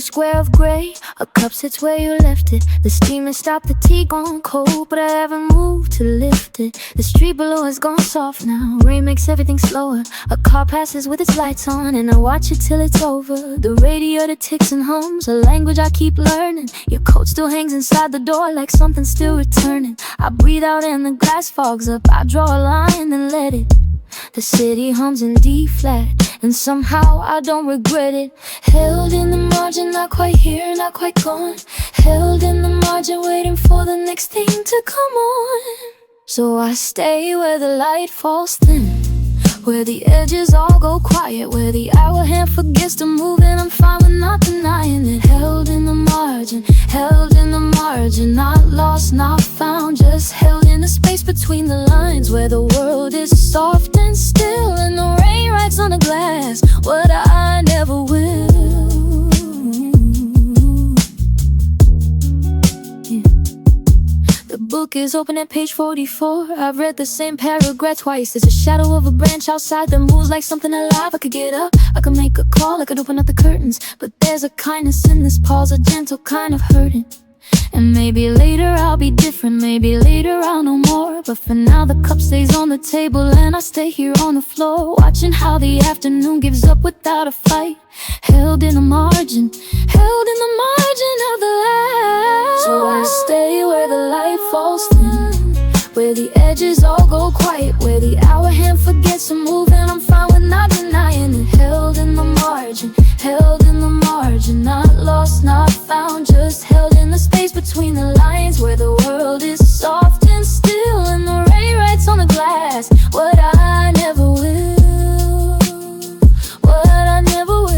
square of gray. A cup sits where you left it. The steam has stopped, the tea gone cold, but I haven't moved to lift it. The street below has gone soft now. Rain makes everything slower. A car passes with its lights on, and I watch it till it's over. The radio that ticks and hums, a language I keep learning. Your coat still hangs inside the door like something's still returning. I breathe out and the glass fogs up. I draw a line and let it. The city hums in D flat, and somehow I don't regret it. Held in the margin, not quite here, not quite gone. Held in the margin, waiting for the next thing to come on. So I stay where the light falls thin, where the edges all go quiet, where the hour hand forgets to move, and I'm fine with not denying it. Held in the margin, held in the margin, not lost, not found, just held in the space between the lines, where the world is soft and still, and the rain writes on the glass what I never will. The book is open at page 44. I've read the same paragraph twice. There's a shadow of a branch outside that moves like something alive. I could get up, I could make a call, I could open up the curtains, but there's a kindness in this pause, a gentle kind of hurting. And maybe later I'll be different, maybe later I'll know more. But for now the cup stays on the table and I stay here on the floor, watching how the afternoon gives up without a fight. Held in the margin, held in the margin of the light. So I stay where the light falls thin, where the edges all go quiet, where the hour hand forgets to move, and I'm fine with not denying it. Held in the margin, held in the margin, not lost, not found, just held in the space between the lines, where the world is soft and still, and the rain writes on the glass what I never will, what I never will.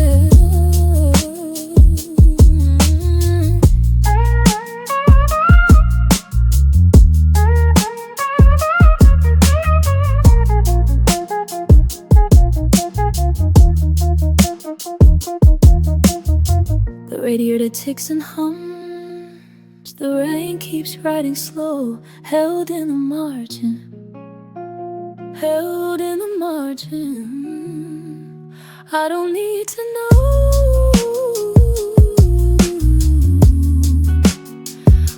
The radiator ticks and hums, the rain keeps riding slow. Held in the margin, held in the margin. I don't need to know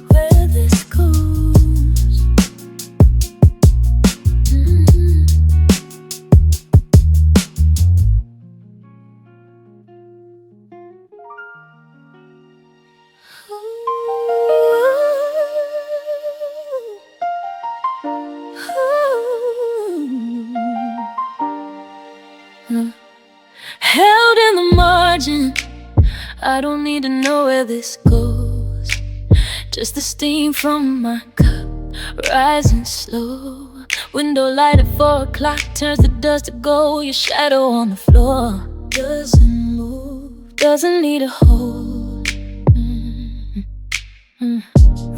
where this goes. Held in the margin, I don't need to know where this goes. Just the steam from my cup, rising slow. Window light at 4 o'clock turns the dust to gold. Your shadow on the floor doesn't move, doesn't need a hold.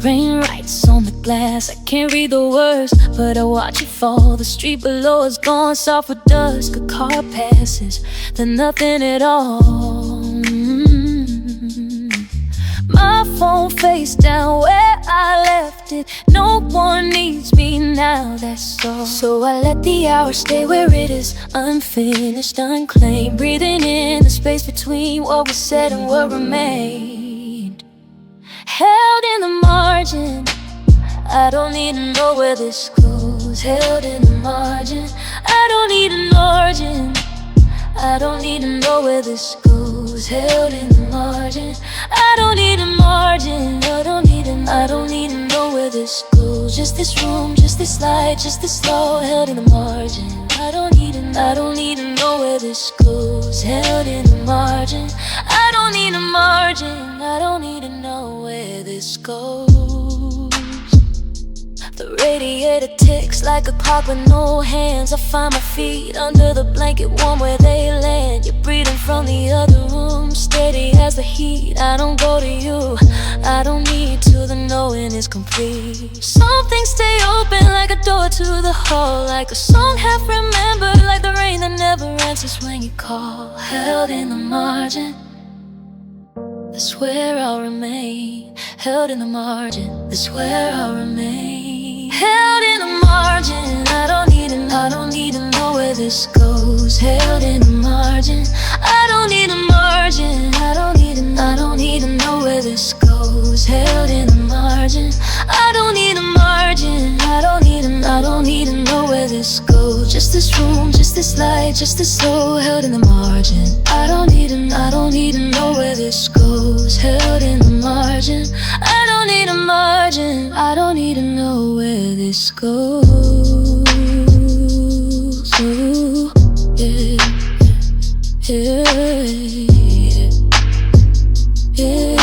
Rain writes on the glass, I can't read the words, but I watch it fall. The street below is gone soft with dusk. A car passes, then nothing at all. My phone face down where I left it. No one needs me now, that's all. So I let the hour stay where it is, unfinished, unclaimed, breathing in the space between what was said and what remained. Held in the margin, I don't need to know where this goes. Held in the margin, I don't need a margin, I don't need to know where this goes. Held in the margin, I don't need a margin, I don't need to know where this goes. Just this room, just this light, just this slow. Held in the margin, I don't need to know where this goes. Held in the margin, I don't need a margin, I don't need to know where this goes. The radiator ticks like a clock with no hands. I find my feet under the blanket, warm where they land. You're breathing from the other room, steady as the heat. I don't go to you, I don't need to, the knowing is complete. Some things stay open like a door to the hall, like a song half remembered, like the rain that never answers when you call. Held in the margin, that's where I'll remain. Held in the margin, that's where I'll remain. Held in the margin, I don't need to know where this goes. Held in the margin, I don't need a margin, I don't need this goes. Held in the margin. I don't need a margin. I don't need to know where this goes. Just this room, just this light, just this soul. Held in the margin. I don't need to know where this goes. Held in the margin. I don't need a margin. I don't need to know where this goes. Ooh, yeah, yeah, yeah, yeah.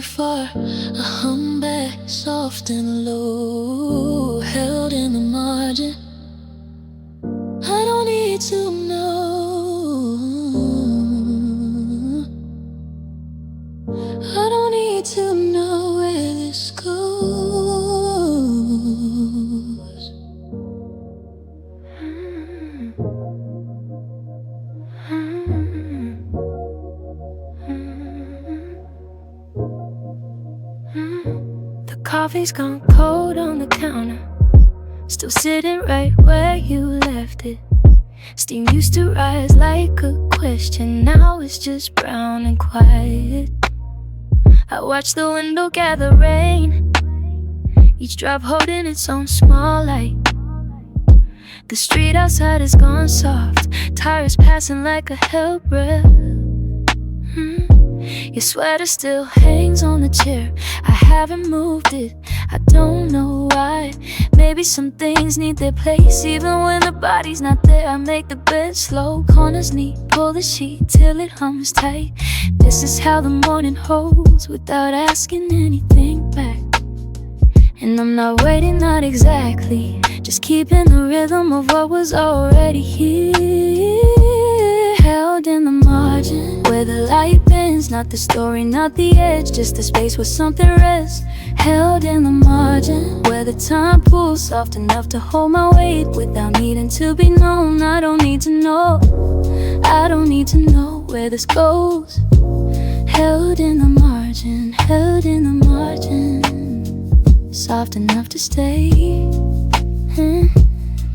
Far, a hum back, soft and low, held in the margin. I don't need to know. I don't need to know where this goes. The coffee's gone cold on the counter, still sitting right where you left it. Steam used to rise like a question, now it's just brown and quiet. I watch the window gather rain, each drop holding its own small light. The street outside is gone soft, tires passing like a hell breath. Your sweater still hangs on the chair, I haven't moved it, I don't know why. Maybe some things need their place even when the body's not there. I make the bed slow, corners neat, pull the sheet till it hums tight. This is how the morning holds without asking anything back. And I'm not waiting, not exactly, just keeping the rhythm of what was already here. Held in the margin, where the light bends, not the story, not the edge, just the space where something rests. Held in the margin, where the time pulls soft enough to hold my weight without needing to be known. I don't need to know, I don't need to know where this goes. Held in the margin, held in the margin, soft enough to stay.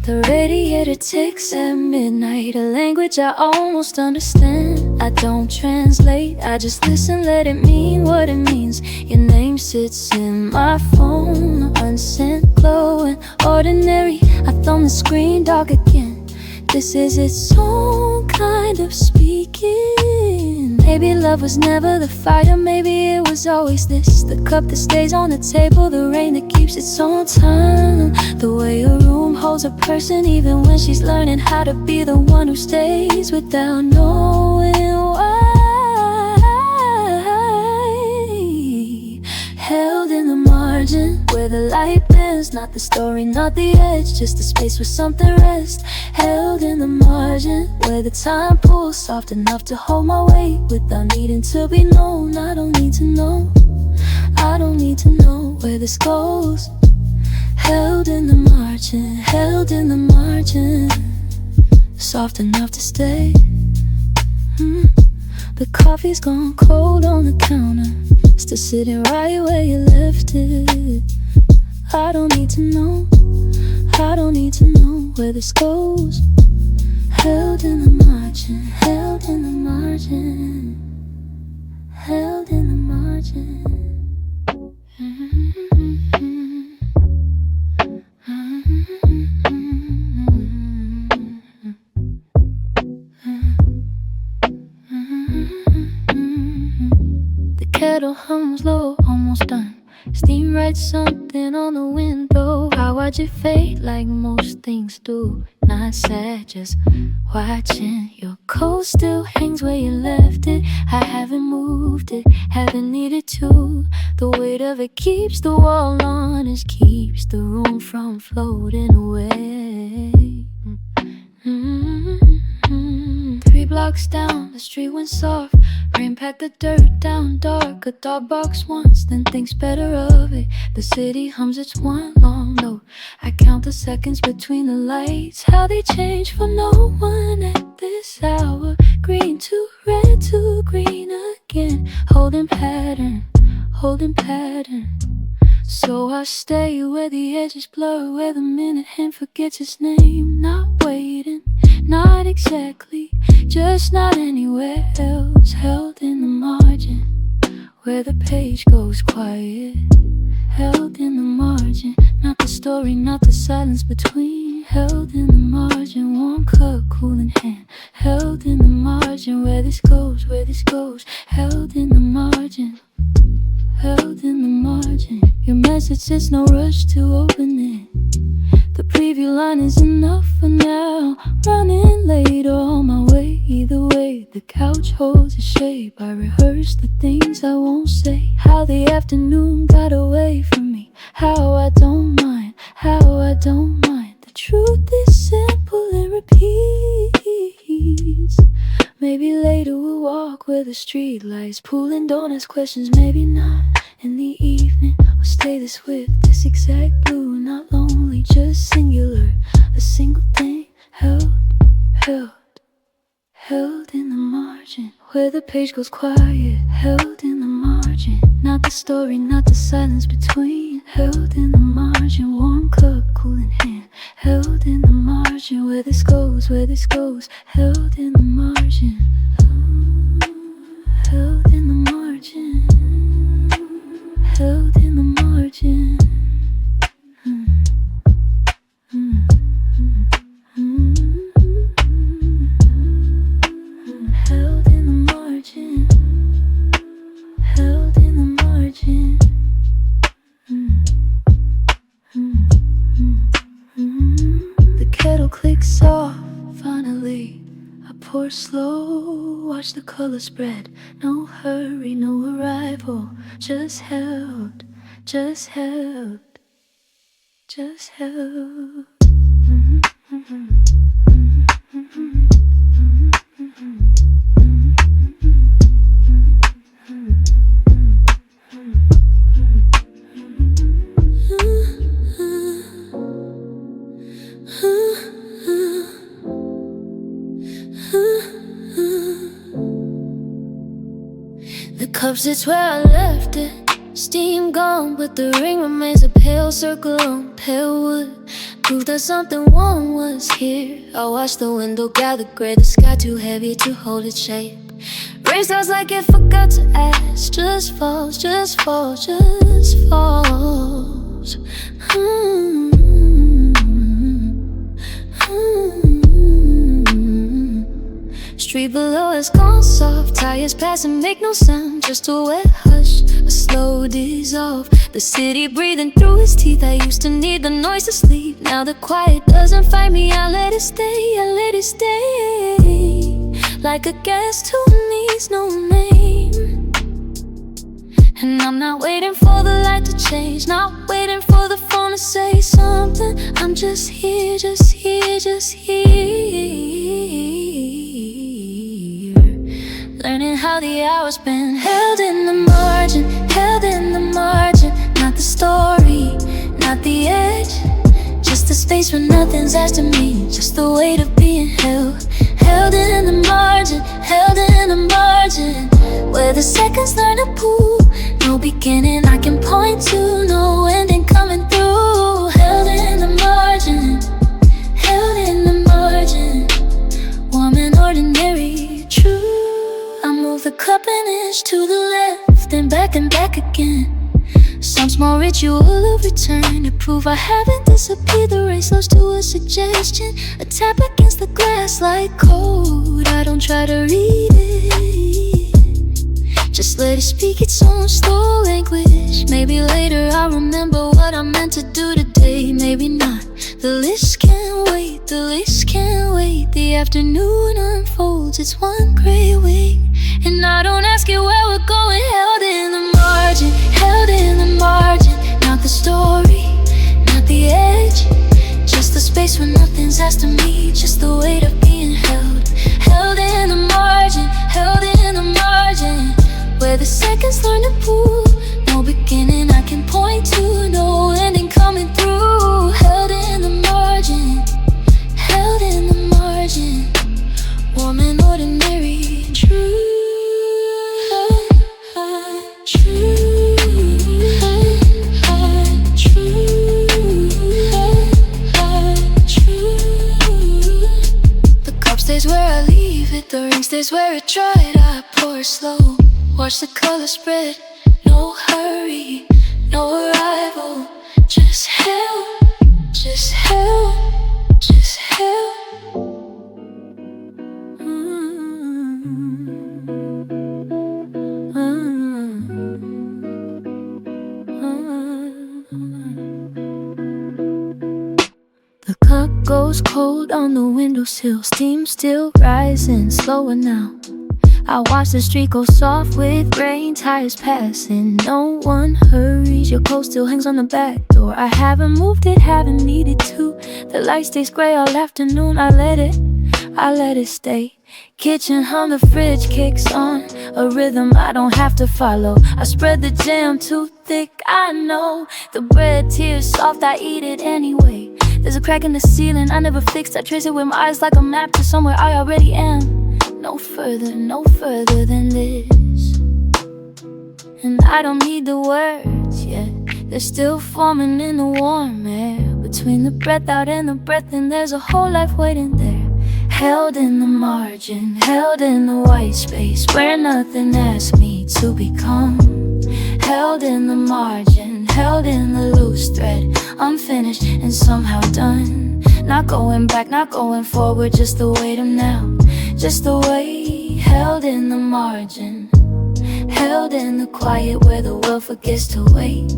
The radiator ticks at midnight, a language I almost understand. I don't translate, I just listen, let it mean what it means. Your name sits in my phone, unsent, glowing, ordinary. I thumb the screen, dark again. This is its own kind of speaking. Maybe love was never the fighter, maybe it was always this. The cup that stays on the table, the rain that keeps its own time. The way a room holds a person even when she's learning how to be the one who stays without knowing why. Held in the margin, where the light bends, not the story, not the edge, just the space where something rests. Held in the margin, where the time pulls soft enough to hold my weight without needing to be known. I don't need to know, I don't need to know where this goes. Held in the margin, held in the margin, soft enough to stay. The coffee's gone cold on the counter, still sitting right where you left it. I don't need to know, I don't need to know where this goes. Held in the margin, held in the margin, held in the margin. The kettle hums low, almost done. Steam writes something on the window. I watch it fade like most things do. Not sad, just watching. Your coat still hangs where you left it. I haven't moved it, haven't needed to. The weight of it keeps the wall honest, keeps the room from floating away. 3 blocks down, the street went soft. Rain packed the dirt down dark. A dog barks once, then thinks better of it. The city hums its one long note. I count the seconds between the lights, how they change for no one at this hour. Green to red to green again. Holding pattern, holding pattern. So I stay where the edges blur, where the minute hand forgets its name. Not waiting, not exactly, just not anywhere else. Held in the margin, where the page goes quiet. Held in the margin, not the story, not the silence between. Held in the margin, warm cup, cooling hand. Held in the margin, where this goes, where this goes. Held in the margin, held in the margin. Your message is no rush to open it. The preview line is enough for now. Running late or on my way, either way the couch holds its shape. I rehearse the things I won't say. How the afternoon got away from me. How I don't mind, how I don't mind. The truth is simple and repeats. Maybe later we'll walk where the street lights pooling, don't ask questions, maybe not. In the evening, we'll stay this with this exact blue. Not lonely, just singular. A single thing held, held, held in the margin. Where the page goes quiet, held in the margin. Not the story, not the silence between. Held in the margin, warm cup, cooling hand. Held in the margin, where this goes, where this goes. Held in the margin, held in the margin. Held in the margin. Held in the margin. Held in the margin. The kettle clicks off, finally. I pour slow, watch the color spread. No hurry, no arrival. Just held, just held, just held. The cup sits where I left it. Steam gone, but the ring remains a pale circle on pale wood. Proof that something warm was here. I watched the window gather gray, the sky too heavy to hold its shape. Rain sounds like it forgot to ask. Just falls, just falls, just falls. Street below has gone soft. Tires pass and make no sound. Just a wet hush, a slow dissolve. The city breathing through its teeth. I used to need the noise to sleep. Now the quiet doesn't find me. I let it stay, I let it stay. Like a guest who needs no name. And I'm not waiting for the light to change. Not waiting for the phone to say something. I'm just here, just here, just here. Learning how the hours been. Held in the margin, held in the margin. Not the story, not the edge. Just the space where nothing's asked of me. Just the weight of being held. Held in the margin, held in the margin. Where the seconds learn to pool. No beginning I can point to, no ending coming through. Held in the margin, held in the margin. Warm and ordinary, true. I move the cup an inch to the left and back again. Some small ritual of return to prove I haven't disappeared. The race slows to a suggestion. A tap against the glass like code. I don't try to read it. Just let it speak its own slow language. Maybe later I'll remember what I meant to do today. Maybe not. The list can't wait, the list can't wait. The afternoon unfolds, it's one gray week. And I don't ask you where we're going. Held in the margin, held in the margin. Not the story, not the edge. Just the space where nothing's asked of me. Just the weight of being held. Held in the margin, held in the margin. Where the seconds learn to pool. No beginning I can point to, no ending coming through. Held in the margin, held in the margin. Warm and ordinary, true. Here's where it dried, I pour it slow. Watch the color spread, no hurry, no arrival. Just hell, just hell, just hell. The cup goes cold on the windowsill, steam still rising, slower now. I watch the street go soft with rain, tires passing. No one hurries, your coat still hangs on the back door. I haven't moved it, haven't needed to. The light stays gray all afternoon, I let it stay. Kitchen hum, the fridge kicks on a rhythm I don't have to follow. I spread the jam too thick, I know. The bread tears soft, I eat it anyway. There's a crack in the ceiling I never fixed. I trace it with my eyes like a map to somewhere I already am. No further than this. And I don't need the words yet. They're still forming in the warm air. Between the breath out and the breath in, there's a whole life waiting there. Held in the margin, held in the white space where nothing asks me to become. Held in the margin, held in the loose thread, unfinished and somehow done. Not going back, not going forward, just the weight of now. Just the way, held in the margin, held in the quiet where the world forgets to wait.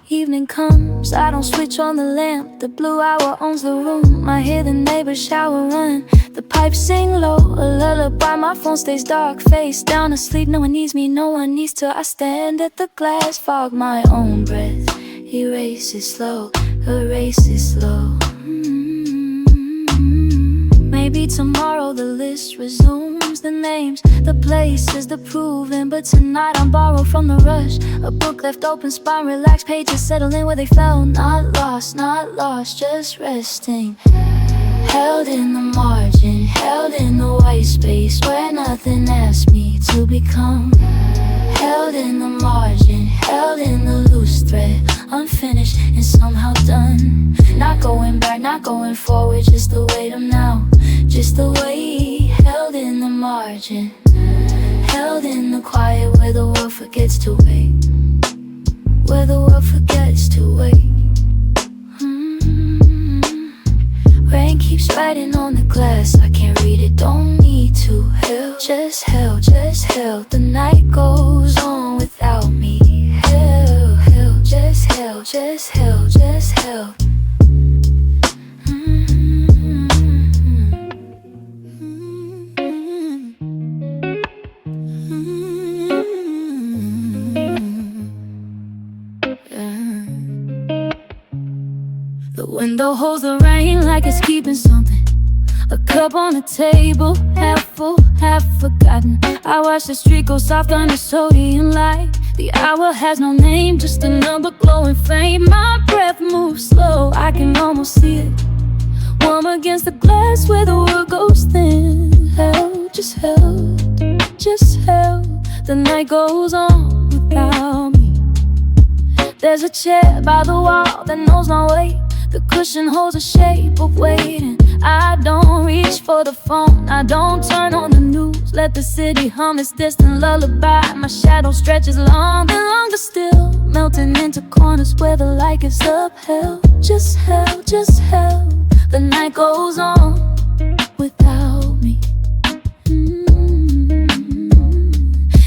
Evening comes, I don't switch on the lamp. The blue hour owns the room. I hear the neighbors shower run. The pipes sing low, a lullaby. My phone stays dark, face down asleep. No one needs me, no one needs to. I stand at the glass, fog my own breath. Erase it slow, erase it slow. Maybe tomorrow the list resumes. The names, the places, the proving. But tonight I'm borrowed from the rush. A book left open, spine relaxed, pages settle in where they fell. Not lost, just resting. Held in the margin, held in the white space where nothing asked me to become. Held in the margin, held in the loose thread, unfinished and somehow done. Not going back, not going forward, just the weight of now. Just the way, held in the margin, held in the quiet where the world forgets to wait. Where the world forgets to wait. Rain keeps writing on the glass, I can't read it, don't need to. Held, just held, just held. The night goes on without me. Held, just held, just held, just held. The window holds the rain like it's keeping something. A cup on the table, half full, half forgotten. I watch the street go soft on the sodium light. The hour has no name, just a number glowing faint. My breath moves slow, I can almost see it. Warm against the glass where the world goes thin. Held, just held, just held. The night goes on without me. There's a chair by the wall that knows my weight. The cushion holds a shape of waiting. I don't reach for the phone, I don't turn on the news. Let the city hum its distant lullaby. My shadow stretches long and longer still, melting into corners where the light gives up. Held, just held, just held. The night goes on without me.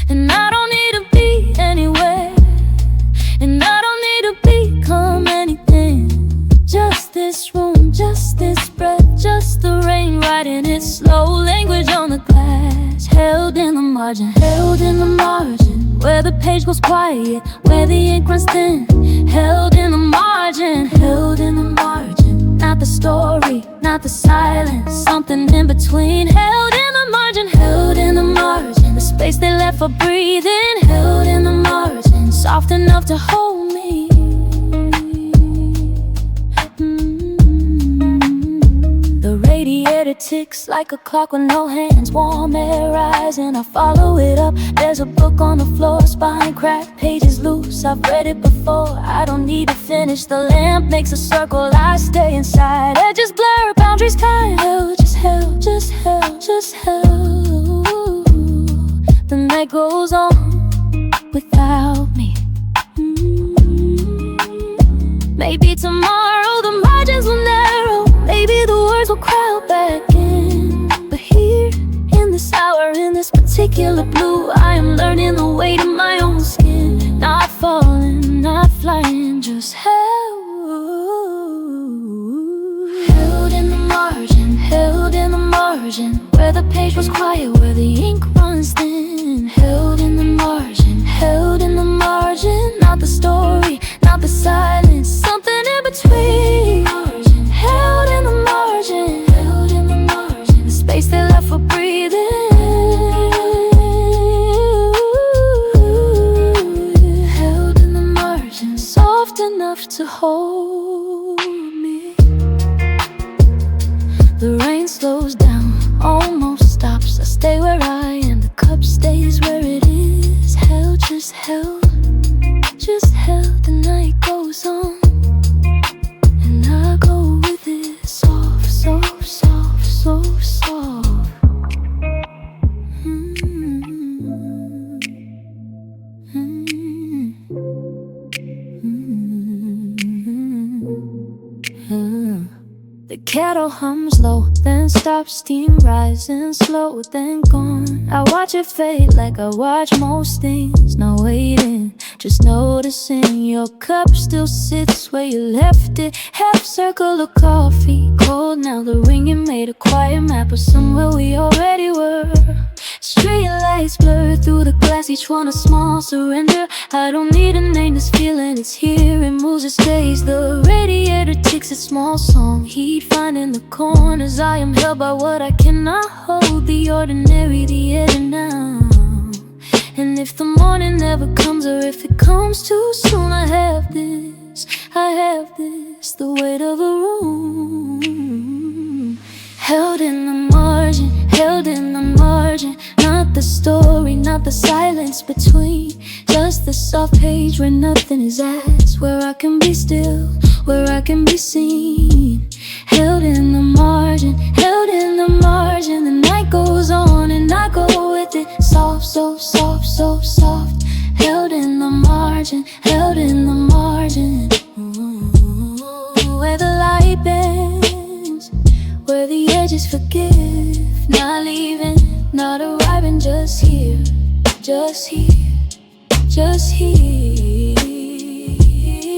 And I don't need to be anywhere, and I don't need to become anything. Just this room, just this breath, just the rain writing its slow language on the glass. Held in the margin, held in the margin, where the page goes quiet, where the ink runs thin. Held in the margin, held in the margin. Not the story, not the silence, something in between. Held in the margin, held in the margin, the space they left for breathing. Held in the margin, soft enough to hold me. Radiator ticks like a clock with no hands. Warm air rising, I follow it up. There's a book on the floor, spine cracked, pages loose. I've read it before, I don't need to finish. The lamp makes a circle, I stay inside. Edges blur, boundaries kind. Held, just hell, just hell, just hell. The night goes on without me. Maybe tomorrow the margins will narrow, maybe the words will crowd back in. But here, in this hour, in this particular blue, I am learning the weight of my own skin. Not falling, not flying, just held. Held in the margin, held in the margin, where the page was quiet, where the ink runs thin. Held in the margin, held in the margin, not the story, not the silence, something in between. Held in the margin, held in the margin, the space they left for breathing. Held in the margin, soft enough to hold me. The rain slows down, almost stops. I stay where I am, the cup stays where it is. Held, just held, just held. The night goes on, and I go with it. Soft, soft, soft, so soft. The kettle hums low, then stops, steam rising slow, then gone. I watch it fade like I watch most things. Not waiting, just noticing your cup still sits where you left it. Half circle of coffee, cold now. The ringing made a quiet map of somewhere we already were. Street lights blur through the glass, each one a small surrender. I don't need a name, this feeling, it's here. It moves, it stays. The radiator ticks its small song. Heat finding the corners. I am held by what I cannot hold. The ordinary, the edge and now. And if the morning never comes, or if it comes too soon, I have this, the weight of a room. Held in the margin, held in the margin, not the story, not the silence between, just the soft page where nothing is asked, where I can be still, where I can be seen. Held in the margin, held in the margin. The night goes on and I go with it. Soft, so soft, so soft. Held in the margin, held in the margin. Where the light bends, where the edges forgive. Not leaving, not arriving, just here, just here, just here.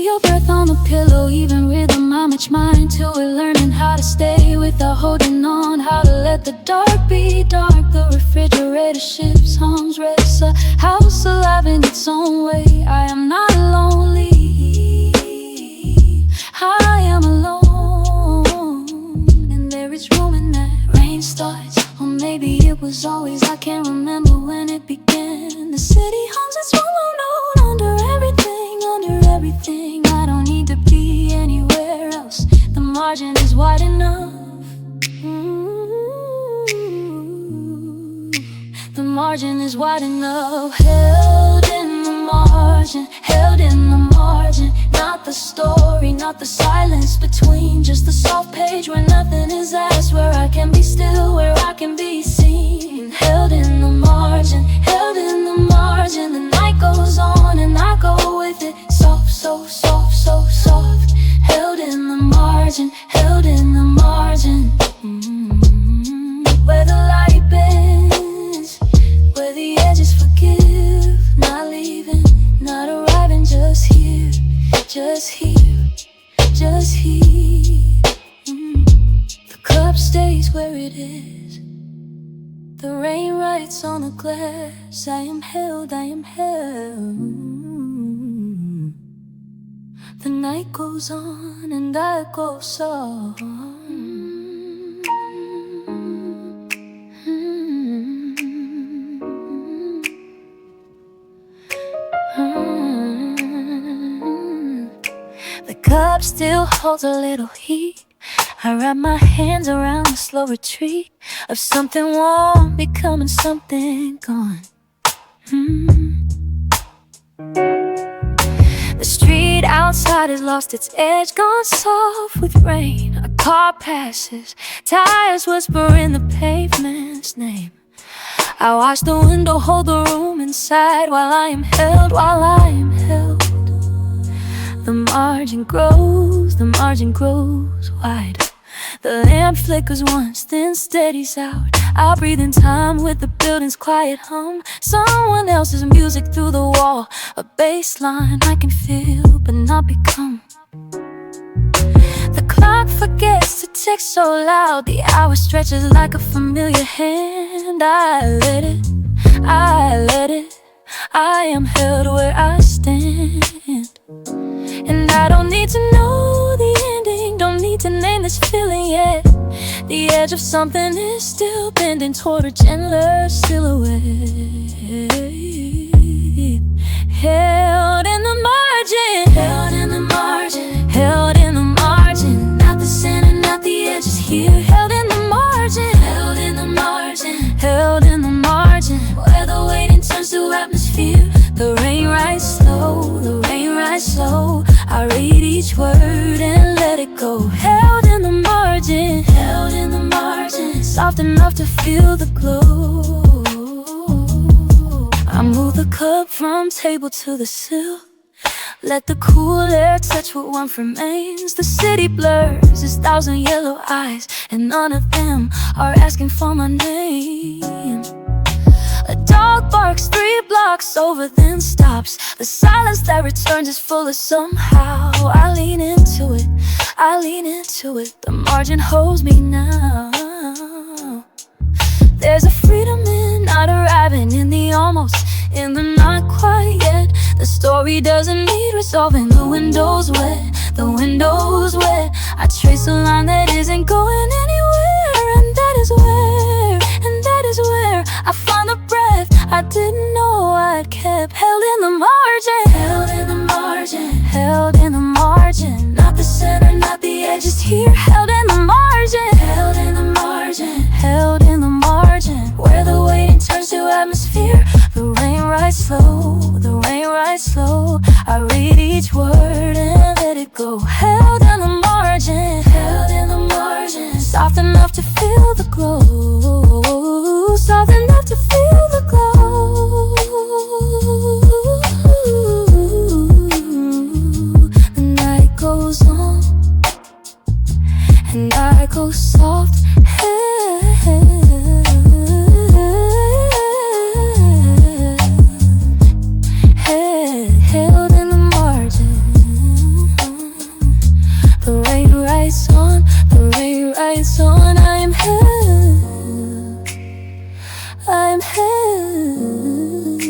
Your breath on the pillow, even rhythm, I match mine till we're learning how to stay without holding on. How to let the dark be dark. The refrigerator shifts, hums, rests, a house alive in its own way. I am not lonely, I am alone, and there is room in that rain starts. Or maybe it was always, I can't remember when it began. The city hums its own note under everything, under everything. I don't need to be anywhere else. The margin is wide enough. The margin is wide enough. Held in the margin, held in the margin. Not the story, not the silence between, just the soft page where nothing is asked, where I can be still, where I can be seen. Held in the margin, held in the margin. The night goes on and I go with it. Soft, so soft, so soft. Held in the margin, held in the margin. Where the light bends, where the edges forgive. Not leaving, not arriving, just here, just here, just here. The cup stays where it is. The rain writes on the glass. I am held, I am held. The night goes on and I go soft. The cup still holds a little heat. I wrap my hands around the slow retreat of something warm becoming something gone. The street out outside has lost its edge, gone soft with rain. A car passes, tires whisper in the pavement's name. I watch the window hold the room inside while I am held. The margin grows wide. The lamp flickers once, then steadies out. I breathe in time with the building's quiet hum. Someone else's music through the wall, a bass line I can feel but not become. The clock forgets to tick so loud. The hour stretches like a familiar hand. I let it. I am held where I stand. And I don't need to know the ending, don't need to name this feeling yet. The edge of something is still bending toward a gentler silhouette. Held in the margin, held in the margin, held in the margin. Not the center, not the edges here. Held in the margin, held in the margin, held in the margin. Where the waiting turns to atmosphere. The rain rides slow, the rain rides slow. I read each word and let it go. Held in the margin, held in the margin. Soft enough to feel the glow. I move the cup from table to the sill. Let the cool air touch what warmth remains. The city blurs its thousand yellow eyes, and none of them are asking for my name. A dog barks 3 blocks over, then stops. The silence that returns is full of somehow. I lean into it, I lean into it. The margin holds me now. There's a freedom in not arriving, in the almost, in the not quite yet. The story doesn't need resolving. The window's wet, the window's wet. I trace a line that isn't going anywhere. And that is where I find the breath I didn't know I'd kept. Held in the margin, held in the margin, held in the margin. Not the center, not the edges here. Held in the margin, held in the margin, held in the margin. Where the waiting turns to atmosphere. The rain rides slow, the rain rides slow. I read each word and let it go. Held in the margin, held in the margin. Soft enough to feel the glow, soft enough to feel the glow. The night goes on, and I go soft. Held in the margin. The rain rides on, the rain rides on. I am held, I am held.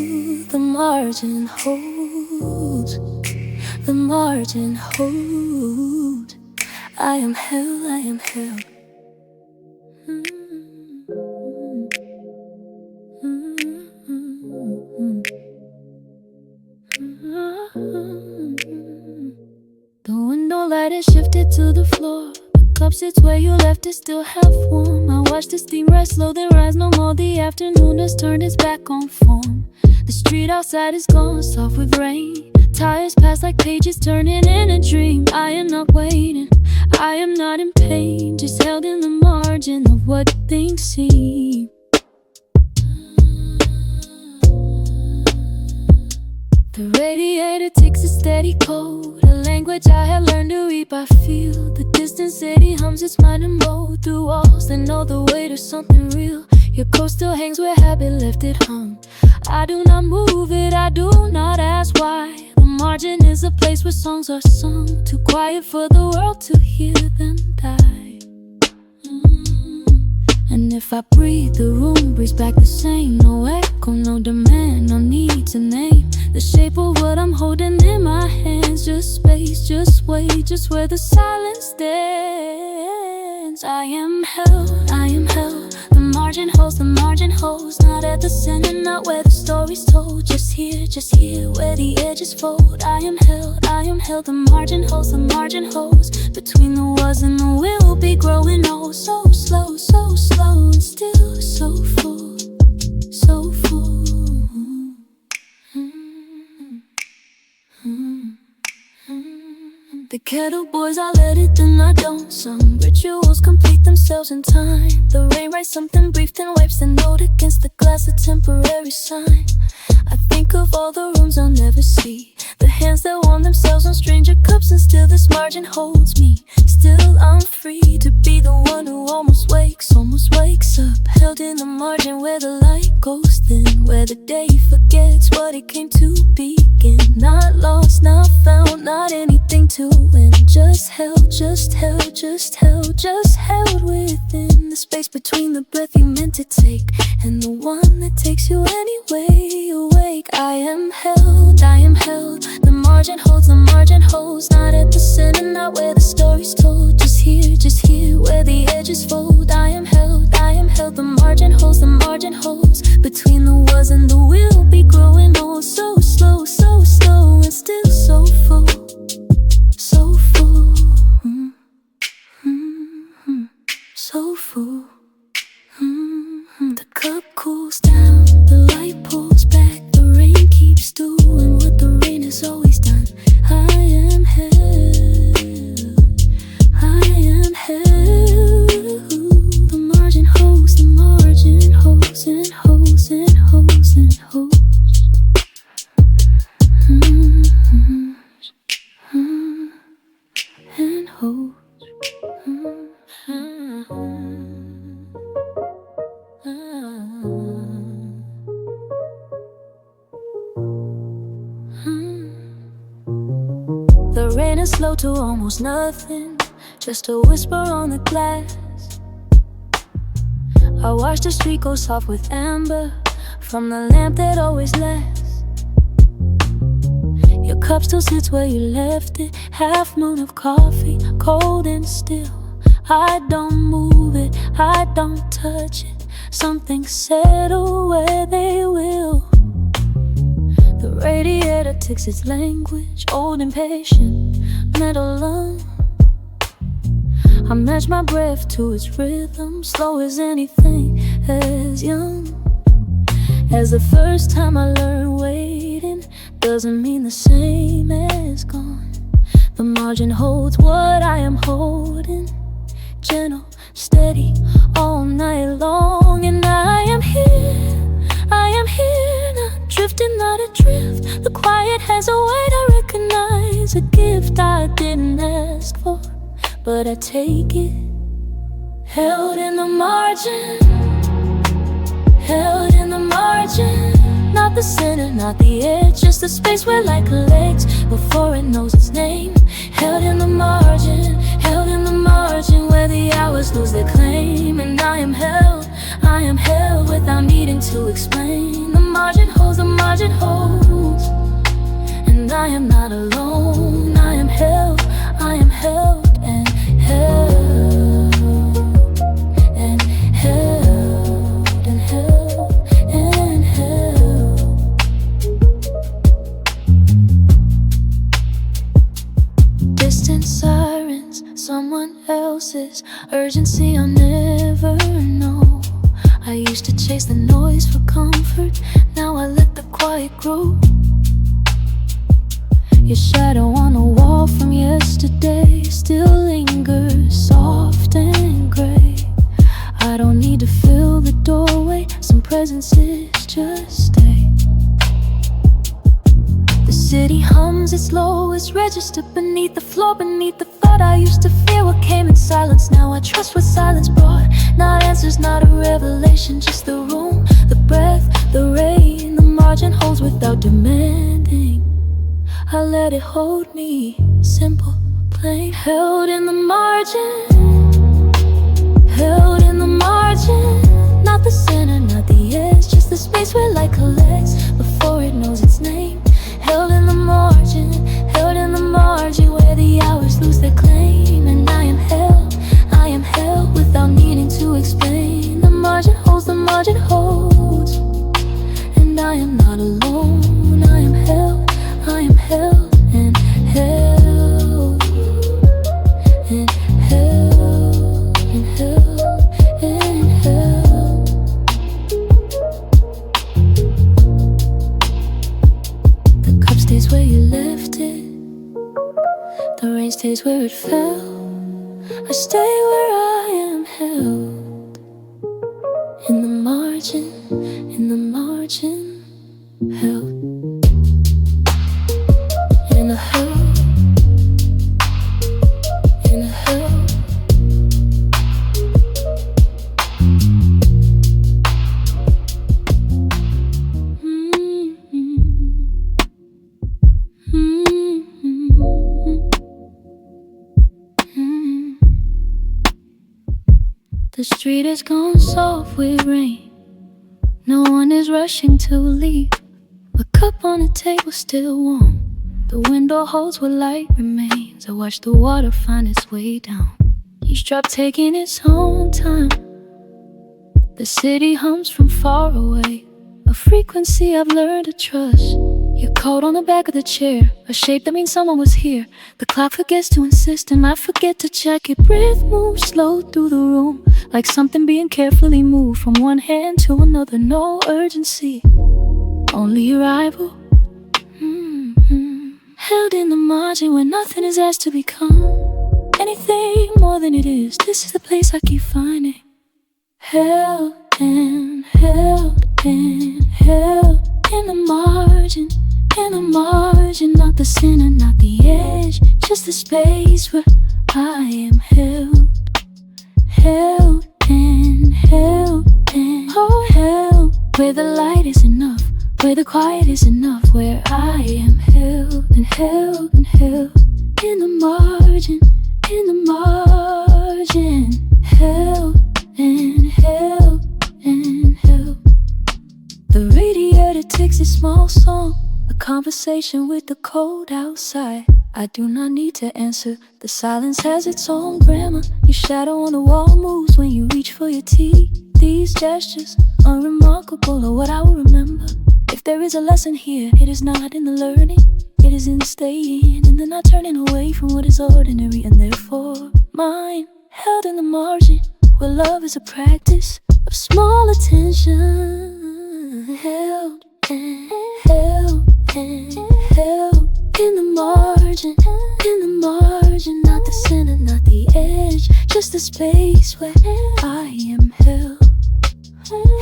The margin holds, the margin holds. I am held, I am held. The window light has shifted to the floor. The cup sits where you left it, still half warm. I watch the steam rise slow, then rise no more. The afternoon has turned its back on form. The street outside is gone, soft with rain. Tires pass like pages turning in a dream. I am not waiting, I am not in pain. Just held in the margin of what things seem. The radiator takes a steady cold, a language I had learned to read by feel. The distant city hums its mind and mode through walls that know the weight of something real. Your coat still hangs where habit left it hung. I do not move it, I do not ask why. The margin is a place where songs are sung, too quiet for the world to hear them die. And if I breathe, the room breathes back the same. No echo, no demand, no need to name the shape of what I'm holding in my hands. Just space, just weight, just where the silence stands. I am held, I am held. The margin holds, the margin holds. Not at the center, not where the story's told. Just here where the edges fold. I am held, I am held. The margin holds, the margin holds. Between the was and the will be growing old. So slow, so slow, and still so full, so full. Mm-hmm. Mm-hmm. The kettle boils, I let it, then I don't. Some rituals complete themselves in time. The rain writes something brief, then wipes the note against the glass, a temporary sign. I think of all the rooms I'll never see, the hands that warm themselves on stranger cups, and still this margin holds me. Still I'm free to be the one who almost wakes up, held in the margin where the light goes thin, where the day forgets what it came to begin. Not lost, not found, not anything to win, just held, just held, just held, just held within the space between the breath you meant to take and the one that takes you anyway. Awake, I am held, I am held. The margin holds, not at the center, not where the story's told. Just here, where the edges fold. I am held, I am held. The margin holds, between the was and the will be growing old. So slow, and still so full, so full, so full. The cup cools down, the light pulls back, the rain keeps doing what the rain has always done. I am held, I am held. The margin holds, and holds and holds and holds and holds. And holds. The rain is slow to almost nothing, just a whisper on the glass. I watch the street go soft with amber from the lamp that always lasts. Your cup still sits where you left it, half moon of coffee, cold and still. I don't move it, I don't touch it. Something settle where they will. The radiator ticks its language, old and patient, metal lung. I match my breath to its rhythm, slow as anything, as young as the first time I learned waiting. Doesn't mean the same as gone. The margin holds what I am holding, gentle, steady, all night long. And I am here, not drifting, not adrift. The quiet has a weight I recognize, a gift I didn't ask for, but I take it. Held in the margin, held in the margin. Not the center, not the edge, just the space where light collects before it knows its name. Held in the margin, where the hours lose their claim. And I am held without needing to explain. The margin holds, and I am not alone. I am held and held and held and held and held. Distant sirens, someone else's urgency I'll never know. I used to chase the noise for comfort, now I let the quiet grow. Your shadow on the wall from yesterday still lingers, soft and gray. I don't need to fill the doorway, some presences just stay. The city hums its lowest register beneath the floor, beneath the thought. I used to fear what came in silence, now I trust what silence brought. Not answers, not a revelation, just the room, the breath, the rain. The margin holds without demanding, I let it hold me, simple, plain. Held in the margin, held in the margin. Not the center, not the edge, just the space where light collects before it knows its name. Held in the margin, where the hours lose their claim. And I am held without needing to explain. The margin holds, and I am not alone. I am held and held and held and held and held. Rain stays where it fell. I stay where I am held. In the margin, held. In a held, in a held. The street has gone soft with rain. No one is rushing to leave. A cup on the table still warm. The window holds what light remains. I watch the water find its way down. Each drop taking its own time. The city hums from far away, a frequency I've learned to trust. Your coat on the back of the chair, a shape that means someone was here. The clock forgets to insist and I forget to check it. Breath moves slow through the room, like something being carefully moved from one hand to another. No urgency, only arrival. Held in the margin where nothing is asked to become anything more than it is. This is the place I keep finding. Held and held and held in the margin. In the margin, not the center, not the edge, just the space where I am held. Held and held and held, where the light is enough, where the quiet is enough, where I am held and held and held. In the margin, in the margin, held and held and held. The radiator takes a small song, a conversation with the cold outside. I do not need to answer, the silence has its own grammar. Your shadow on the wall moves when you reach for your tea. These gestures, unremarkable, are what I will remember. If there is a lesson here, it is not in the learning, it is in staying and then not turning away from what is ordinary and therefore mine. Held in the margin, where love is a practice of small attention. Held and held and held in the margin, not the center, not the edge, just the space where I am held.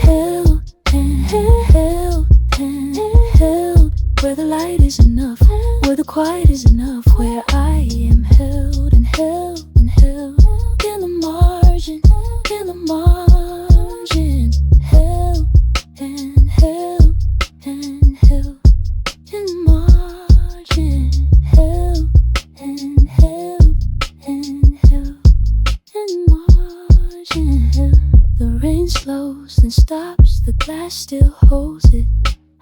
Held and held and held, where the light is enough, where the quiet is enough, where I am held and held and held. In the margin, held and held and held. In the margin, held and held and held. In the margin, held. The rain slows then stops, the glass still holds it.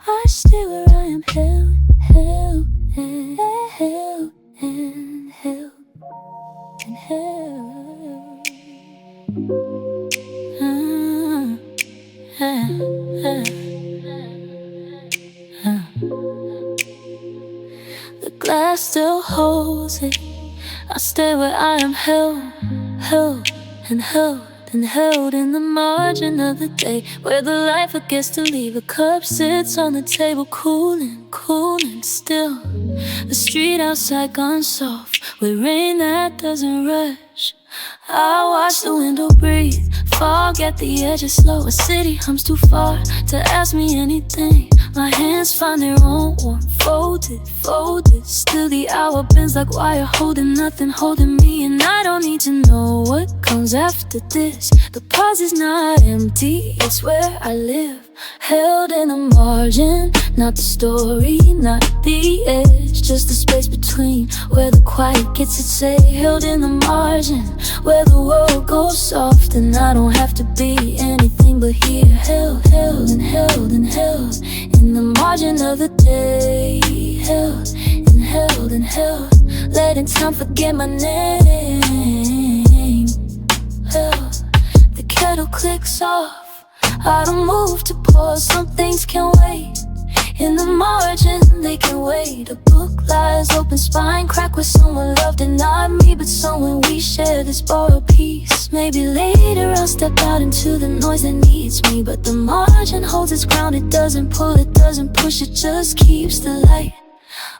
I stay where I am held, held and held and held and held. The glass still holds it. I stay where I am held, held and held and held. In the margin of the day, where the light forgets to leave. A cup sits on the table, cooling, cooling still. The street outside gone soft, with rain that doesn't rush. I watch the window breathe, fog at the edge is slow. A city hums too far to ask me anything. My hands find their own warmth, folded, folded. Still the hour bends like wire, holding nothing, holding me. And I don't need to know what comes after this. The pause is not empty, it's where I live. Held in the margin, not the story, not the edge, just the space between, where the quiet gets its say. Held in the margin, where the world goes soft and I don't have to be anything but here. Held, held and held and held in the margin of the day. Held and held and held, letting time forget my name. Held, the kettle clicks off, I don't move to pause, some things can wait. In the margin, they can wait. A book lies open, spine cracked with someone loved and not me, but someone we share this borrowed peace. Maybe later I'll step out into the noise that needs me, but the margin holds its ground, it doesn't pull, it doesn't push, it just keeps the light.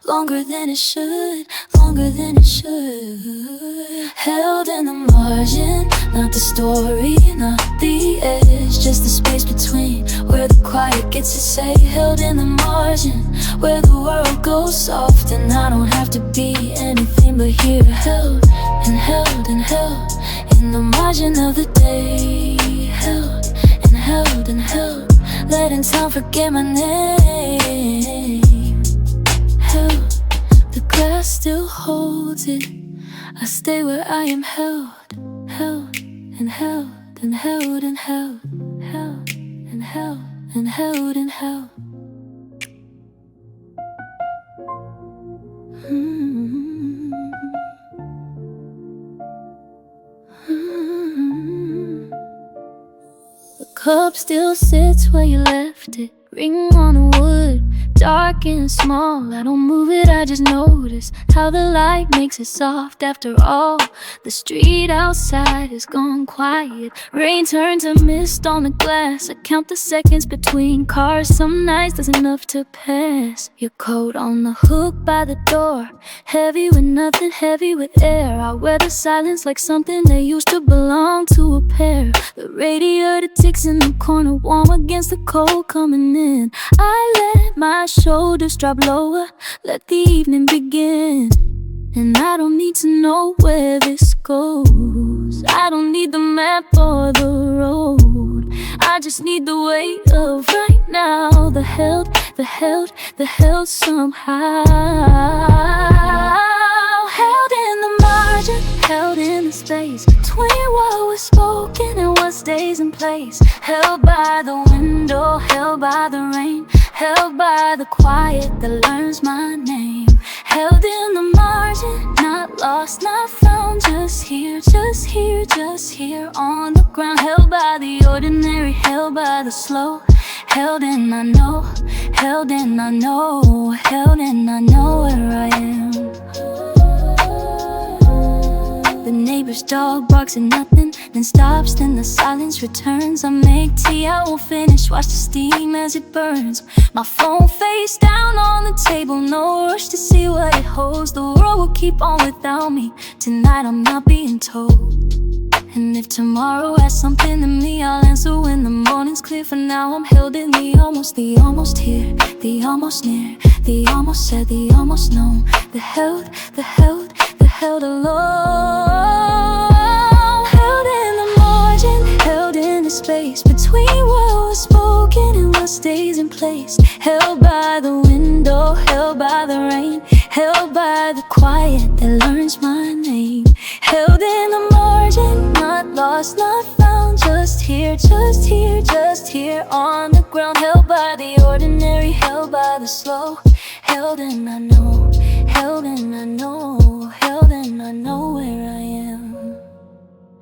longer than it should, longer than it should. Held in the margin, not the story, not the edge, just the space between where the quiet gets to say. Held in the margin, where the world goes soft and I don't have to be anything but here. Held and held and held in the margin of the day. Held and held and held, letting time forget my name. Held, the glass still holds it. I stay where I am held, held and held and held and held, held and held and held and held. The cup still sits where you left it, ring on the wood, dark and small. I don't move it, I just notice how the light makes it soft. After all, the street outside has gone quiet. Rain turned to mist on the glass. I count the seconds between cars. Some nights there's enough to pass. Your coat on the hook by the door, heavy with nothing, heavy with air. I wear the silence like something that used to belong to a pair. The radiator ticks in the corner, warm against the cold coming in. I let my shoulders drop lower, let the evening begin. And I don't need to know where this goes. I don't need the map or the road. I just need the weight of right now. The held, the held, the held somehow. Held in the margin, held in the space between what was spoken and what stays in place. Held by the window, held by the rain, held by the quiet that learns my name. Held in the margin, not lost, not found, just here, just here, just here on the ground. Held by the ordinary, held by the slow. Held in, I know, held in, I know, held in, I know where I am. The neighbor's dog barks at nothing, then stops, then the silence returns. I make tea, I won't finish, watch the steam as it burns. My phone face down on the table, no rush to see what it holds. The world will keep on without me, tonight I'm not being told. And if tomorrow has something to me, I'll answer when the morning's clear. For now I'm held in the almost here, the almost near, the almost said, the almost known. The held, the held, the held alone. Held in the margin, held in the space between what was spoken and what stays in place. Held by the window, held by the rain, held by the quiet that learns my name. Held in the margin, not lost, not found, just here, just here, just here on the ground. Held by the ordinary, held by the slow. Held and I know, held and I know, held and I know where I am.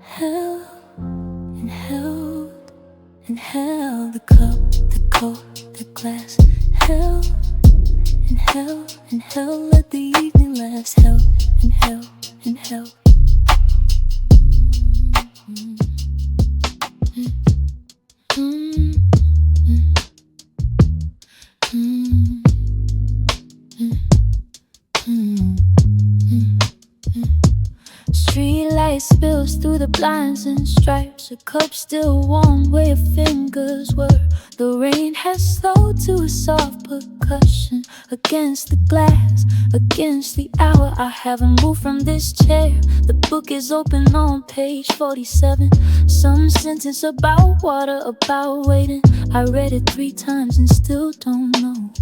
Held and held and held, the cup, the coat, the glass. Held and held and held, let the evening last. Held and held and held. Street light spills through the blinds and stripes. A cup still warm where your fingers were. The rain has slowed to a soft percussion against the glass, against the hour. I haven't moved from this chair. The book is open on page 47. Some sentence about water, about waiting. I read it 3 times and still don't know.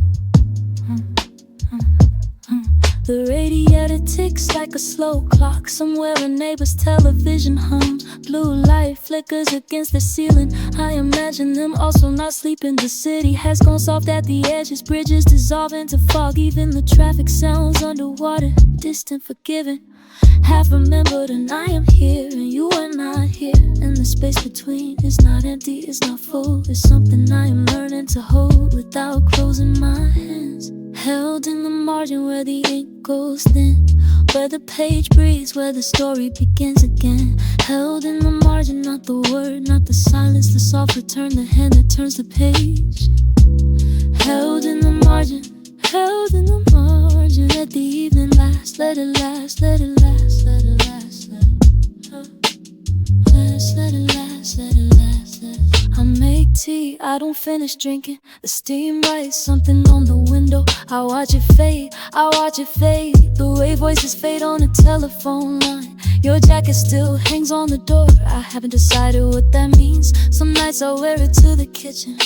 The radiator ticks like a slow clock. Somewhere a neighbor's television hums. Blue light flickers against the ceiling. I imagine them also not sleeping. The city has gone soft at the edges. Bridges dissolve into fog. Even the traffic sounds underwater, distant, forgiven. Half remembered and I am here and you are not here. And the space between is not empty, it's not full. It's something I am learning to hold without closing my hands. Held in the margin where the ink goes thin, where the page breathes, where the story begins again. Held in the margin, not the word, not the silence, the soft return, the hand that turns the page. Held in the margin, held in the margin. Let the evening last, let it last, let it last, let it last, let it last, let it last. I make tea, I don't finish drinking. The steam writes something on the window. I watch it fade, I watch it fade. The way voices fade on a telephone line. Your jacket still hangs on the door. I haven't decided what that means. Some nights I wear it to the kitchen.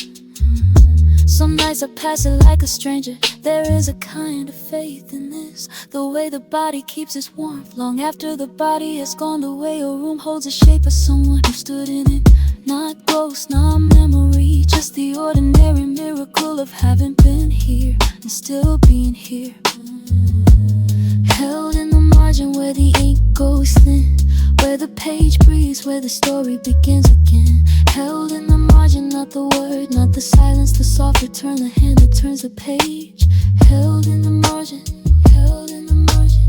Some nights I pass it like a stranger. There is a kind of faith in this, the way the body keeps its warmth long after the body has gone. The way a room holds the shape of someone who stood in it. Not ghost, not memory, just the ordinary miracle of having been here and still being here. Held in the margin where the ink goes thin, where the page breathes, where the story begins again. Held in the margin, not the word, not the silence, the soft return, the hand that turns the page. Held in the margin, held in the margin,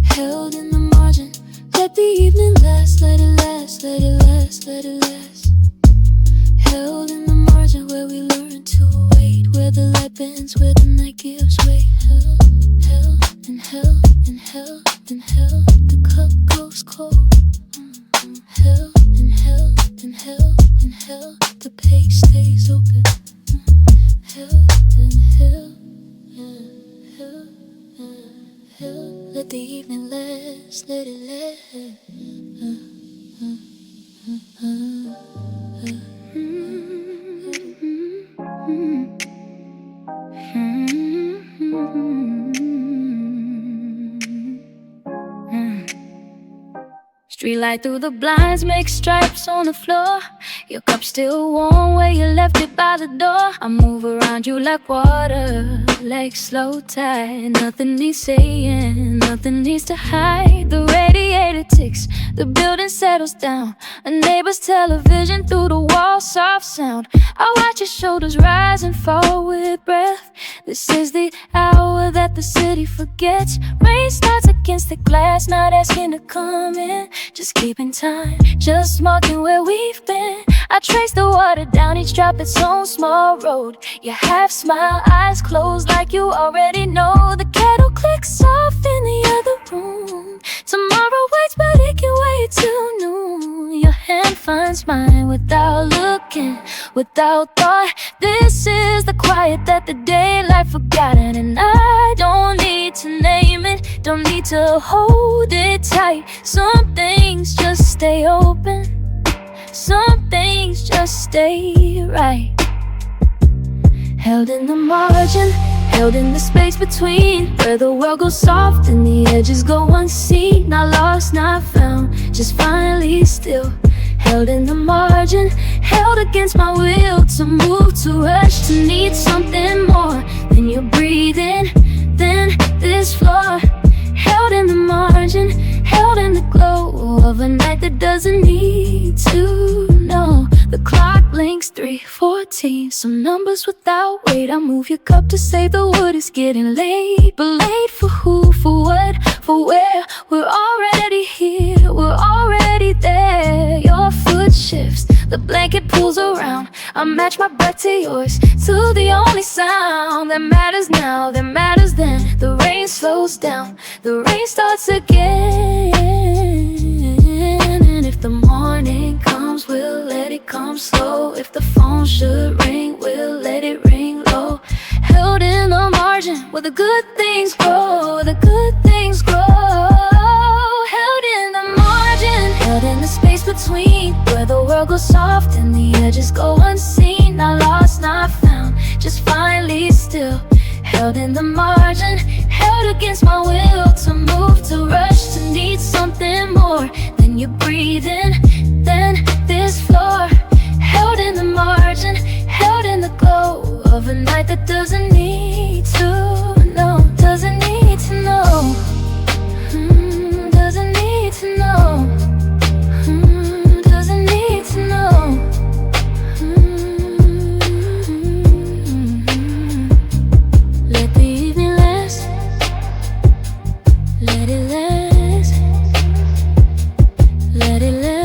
held in the margin. Let the evening last, let it last, let it last, let it last. Held in the margin where we learn to wait, where the light bends, where the night gives way. Held, held, and held, and held, and held. The cup goes cold. Held, and held, and held, and held. The page stays open. Held, and held, held, held. Let the evening last, let it last. Street light through the blinds make stripes on the floor. Your cup still warm where you left it by the door. I move around you like water, like slow tide. Nothing needs saying, nothing needs to hide. The radiator ticks, the building settles down. A neighbor's television through the wall, soft sound. I watch your shoulders rise and fall with breath. This is the hour that the city forgets. Rain starts against the glass, not asking to come in, just keeping time, just marking where we've been. I trace the water down each drop its own small road. You half smile, eyes closed like you already know. The kettle clicks off in the other room. Tomorrow waits but it can wait till noon. Your hand finds mine without looking, without thought. This is the quiet that the daylight forgotten. And I don't need to name it, don't need to hold it tight. Some things just stay open, some things just stay right. Held in the margin, held in the space between, where the world goes soft and the edges go unseen. Not lost, not found, just finally still. Held in the margin, held against my will to move, to rush, to need something more than your breathing, than this floor. Held in the margin, held in the glow of a night that doesn't need to know. The clock blinks 3:14, some numbers without weight. I move your cup to save the wood, it's getting late. But late for who, for what, for where? We're already here, we're already there. Your foot shifts, the blanket pulls around. I match my breath to yours, to the only sound that matters now, that matters then. The rain slows down, the rain starts again. And if the morning comes, we'll let it come slow. If the phone should ring, we'll let it ring low. Held in the margin where the good things grow, where the good things grow. Held in the margin, held in the space between, where the world goes soft and the edges go unseen. Not lost, not found, just finally still. Held in the margin, held against my will to move, to rush, to need something more than your breathing, than this floor. Held in the margin, held in the glow of a night that doesn't need to know, doesn't need to know, doesn't need to know, doesn't need to know. Let the evening last, let it last, let it last.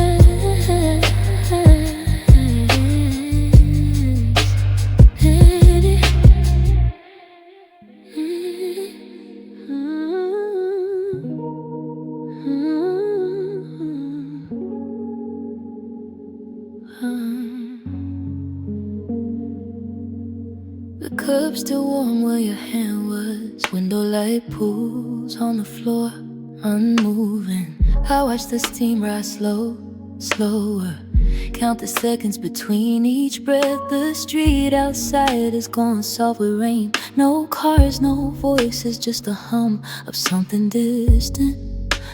cup still warm where your hand was. Window light pools on the floor, unmoving. I watch the steam rise slower. Count the seconds between each breath. The street outside is gone soft with rain. No cars, no voices, just the hum of something distant,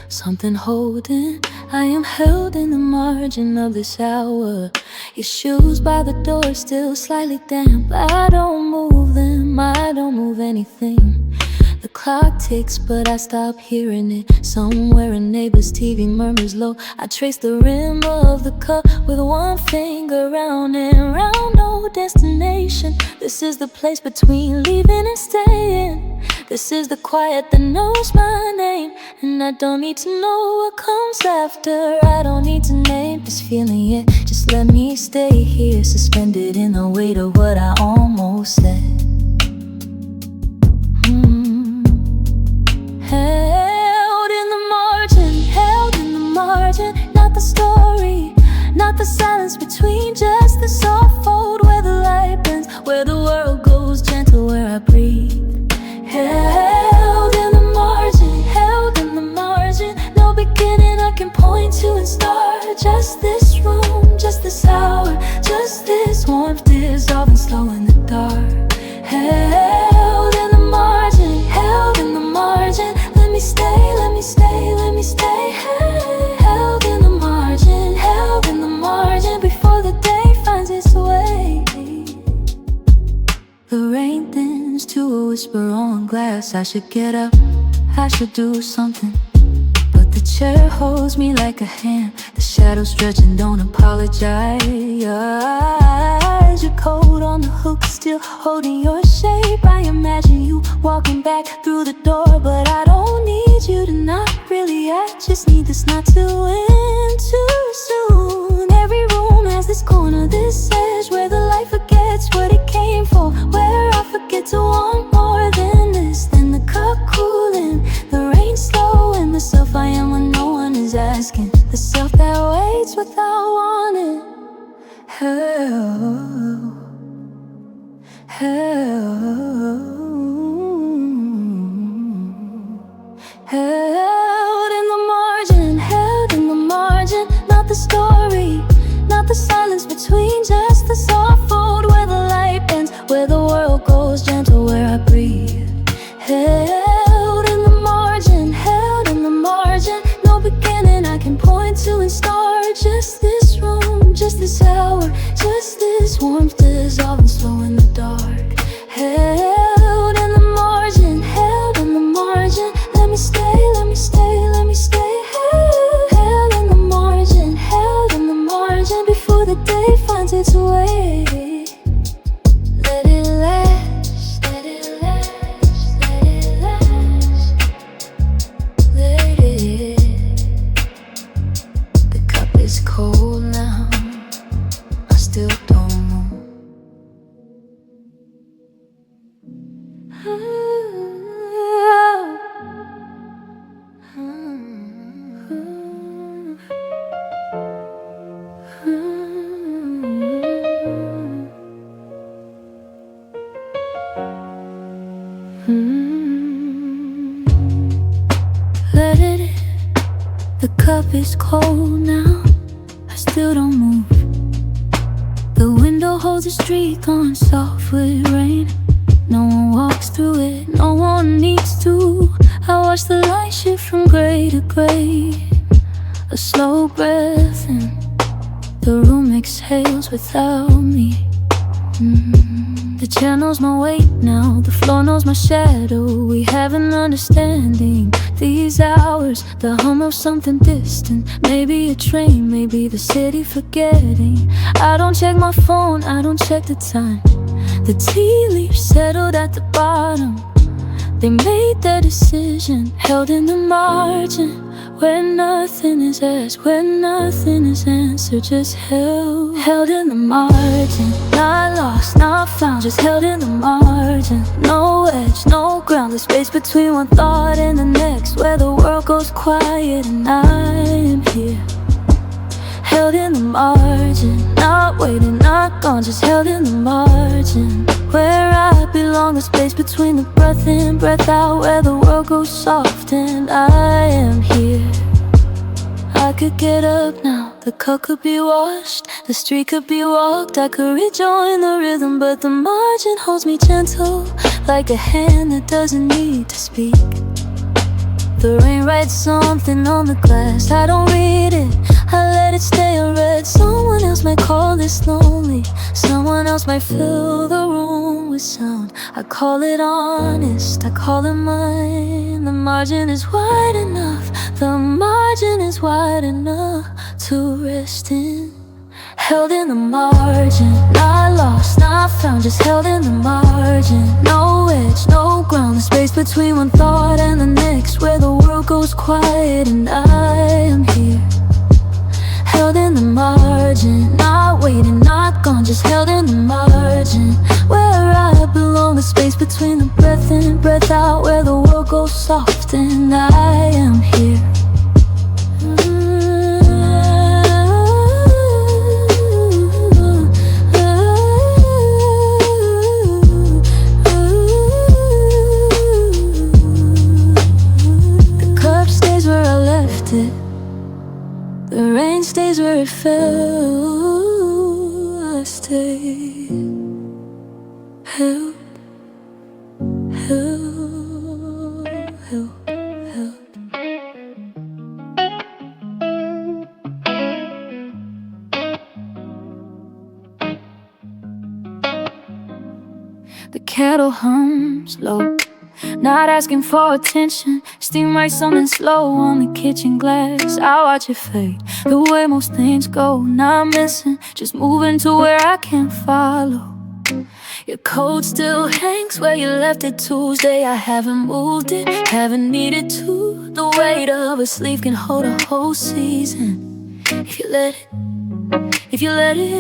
something holding. I am held in the margin of this hour. Your shoes by the door still slightly damp. I don't move them, I don't move anything. The clock ticks, but I stop hearing it. Somewhere a neighbor's TV murmurs low. I trace the rim of the cup with one finger round and round. No destination. This is the place between leaving and staying. This is the quiet that knows my name. And I don't need to know what comes after. I don't need to name this feeling yet. Just let me stay here, suspended in the weight of what I almost said. Held in the margin, not the story, not the silence between, just the soft fold where the light bends, where the world goes gentle, where I breathe. Held in the margin, no beginning I can point to and start. Just this room, just this hour, just this warmth dissolving slow in the dark. Held in the margin, let me stay, let me stay, let me stay. Held in the margin, before the day finds its way. The rain thins to a whisper on glass. I should get up, I should do something, but the chair holds me like a hand. The shadows stretching, don't apologize. Your coat on the hook, still holding your shape. I imagine you walking back through the door, but I don't need you to not really. I just need this not to end too soon. Every room has this corner, this edge, where the light forgets what it came for, where I forget to want more than this. Then the cup cooling, the rain slowing, the self I am when no one is asking, the self that waits without wanting. Held in the margin, not the story, not the silence between, just the soft fold where the light bends, where the world goes gentle, where I breathe. Held in the margin, no beginning I can point to and start. Just this room, just this hour, just this warmth dissolving slow in the dark. Held in the margin, let me stay, let me stay, let me stay. Held in the margin, before the day finds its way. Let it last, let it last, let it last, let it. The cup is cold now, I still don't move. Let it in. The cup is cold now, I still don't move. The window holds a streak on soft with rain. No one walks through it, no one needs to. I watch the light shift from gray to gray. A slow breath in, the room exhales without me. The chair knows my weight now, the floor knows my shadow. We have an understanding. These hours, the hum of something distant. Maybe a train, maybe the city forgetting. I don't check my phone, I don't check the time. The tea leaves settled at the bottom. They made their decision, held in the margin, where nothing is asked, where nothing is answered. Just held in the margin. Not lost, not found, just held in the margin. No edge, no ground, the space between one thought and the next, where the world goes quiet and I'm here. Held in the margin, not waiting, not gone, just held in the margin. Where I belong, the space between the breath in, breath out, where the world goes soft and I am here. I could get up now, the cup could be washed, the street could be walked, I could rejoin the rhythm, but the margin holds me gentle, like a hand that doesn't need to speak. The rain writes something on the glass, I don't read it, I let it stay unread. Someone else might call this lonely, someone else might fill the room with sound. I call it honest, I call it mine. The margin is wide enough, the margin is wide enough to rest in. Held in the margin, not lost, not found, just held in the margin. No edge, no ground, the space between one thought and the next, where the world goes quiet and I am here. Held in the margin, not waiting, not gone, just held in the margin. Where I belong, the space between the breath in, breath out, where the world goes soft and I am here. The cup stays where I left it, the rain stays where it fell. I stay held, held, held, held. The kettle hums low, not asking for attention. Steam writes something slow on the kitchen glass. I watch it fade, the way most things go. Not missing, just moving to where I can't follow. Your coat still hangs where you left it Tuesday. I haven't moved it, haven't needed to. The weight of a sleeve can hold a whole season if you let it, if you let it.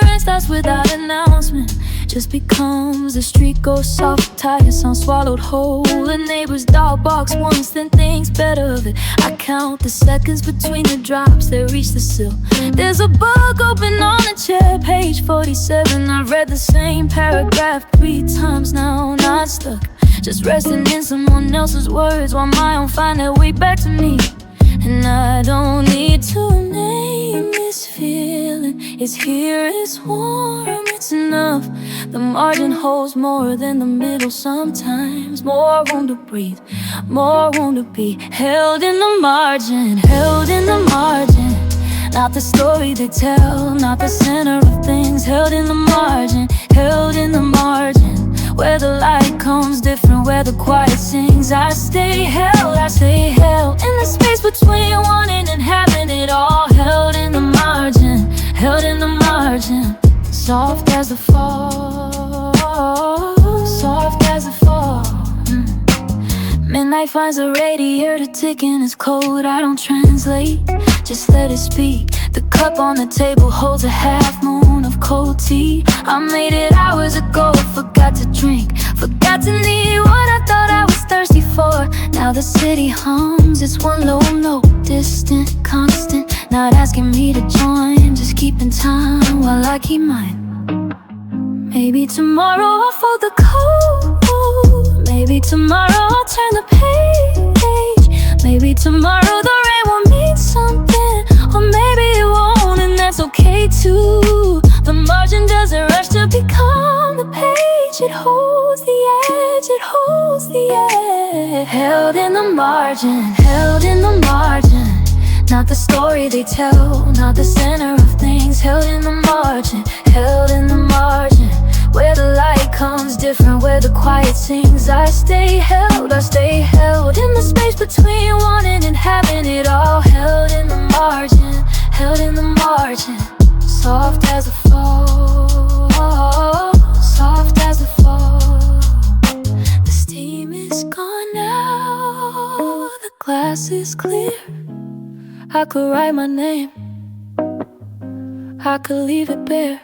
Rain starts without announcement, just becomes. The street goes soft, tires sound swallowed whole. The neighbor's dog barks once, then thinks better of it. I count the seconds between the drops that reach the sill. There's a book open on the chair, page 47. I've read the same paragraph 3 times now, not stuck, just resting in someone else's words while my own find their way back to me. And I don't need to name this feeling. It's here, it's warm, it's enough. The margin holds more than the middle sometimes. More room to breathe, more room to be held in the margin, held in the margin. Not the story they tell, not the center of things. Held in the margin, held in the margin. Where the light comes different, where the quiet sings. I stay held, I stay held in the space between wanting and having it all. Held in the margin, held in the margin. Soft as the fall, soft as the fall. Midnight finds a radiator ticking, it's cold, I don't translate, just let it speak. The cup on the table holds a half moon of cold tea. I made it hours ago, forgot to drink, forgot to need what I thought I was thirsty for. Now the city hums, it's one low note, distant, constant. Not asking me to join, just keeping time while I keep mine. Maybe tomorrow I'll fold the coat, maybe tomorrow I'll turn the page. Maybe tomorrow the rain will mean something, or maybe it won't, and that's okay too. The margin doesn't rush to become the page. It holds the edge, it holds the edge. Held in the margin, held in the margin. Not the story they tell, not the center of things. Held in the margin, held in the margin. Where the light comes different, where the quiet sings. I stay held in the space between wanting and having it all. Held in the margin, held in the margin. Soft as a fall, soft as a fall. The steam is gone now, the glass is clear. I could write my name, I could leave it bare.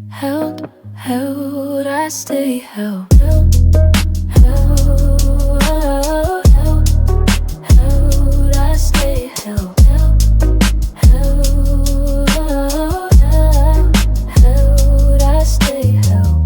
Held, held, I stay held. Held, held, held, held, I stay held. Held, held, held, I stay held.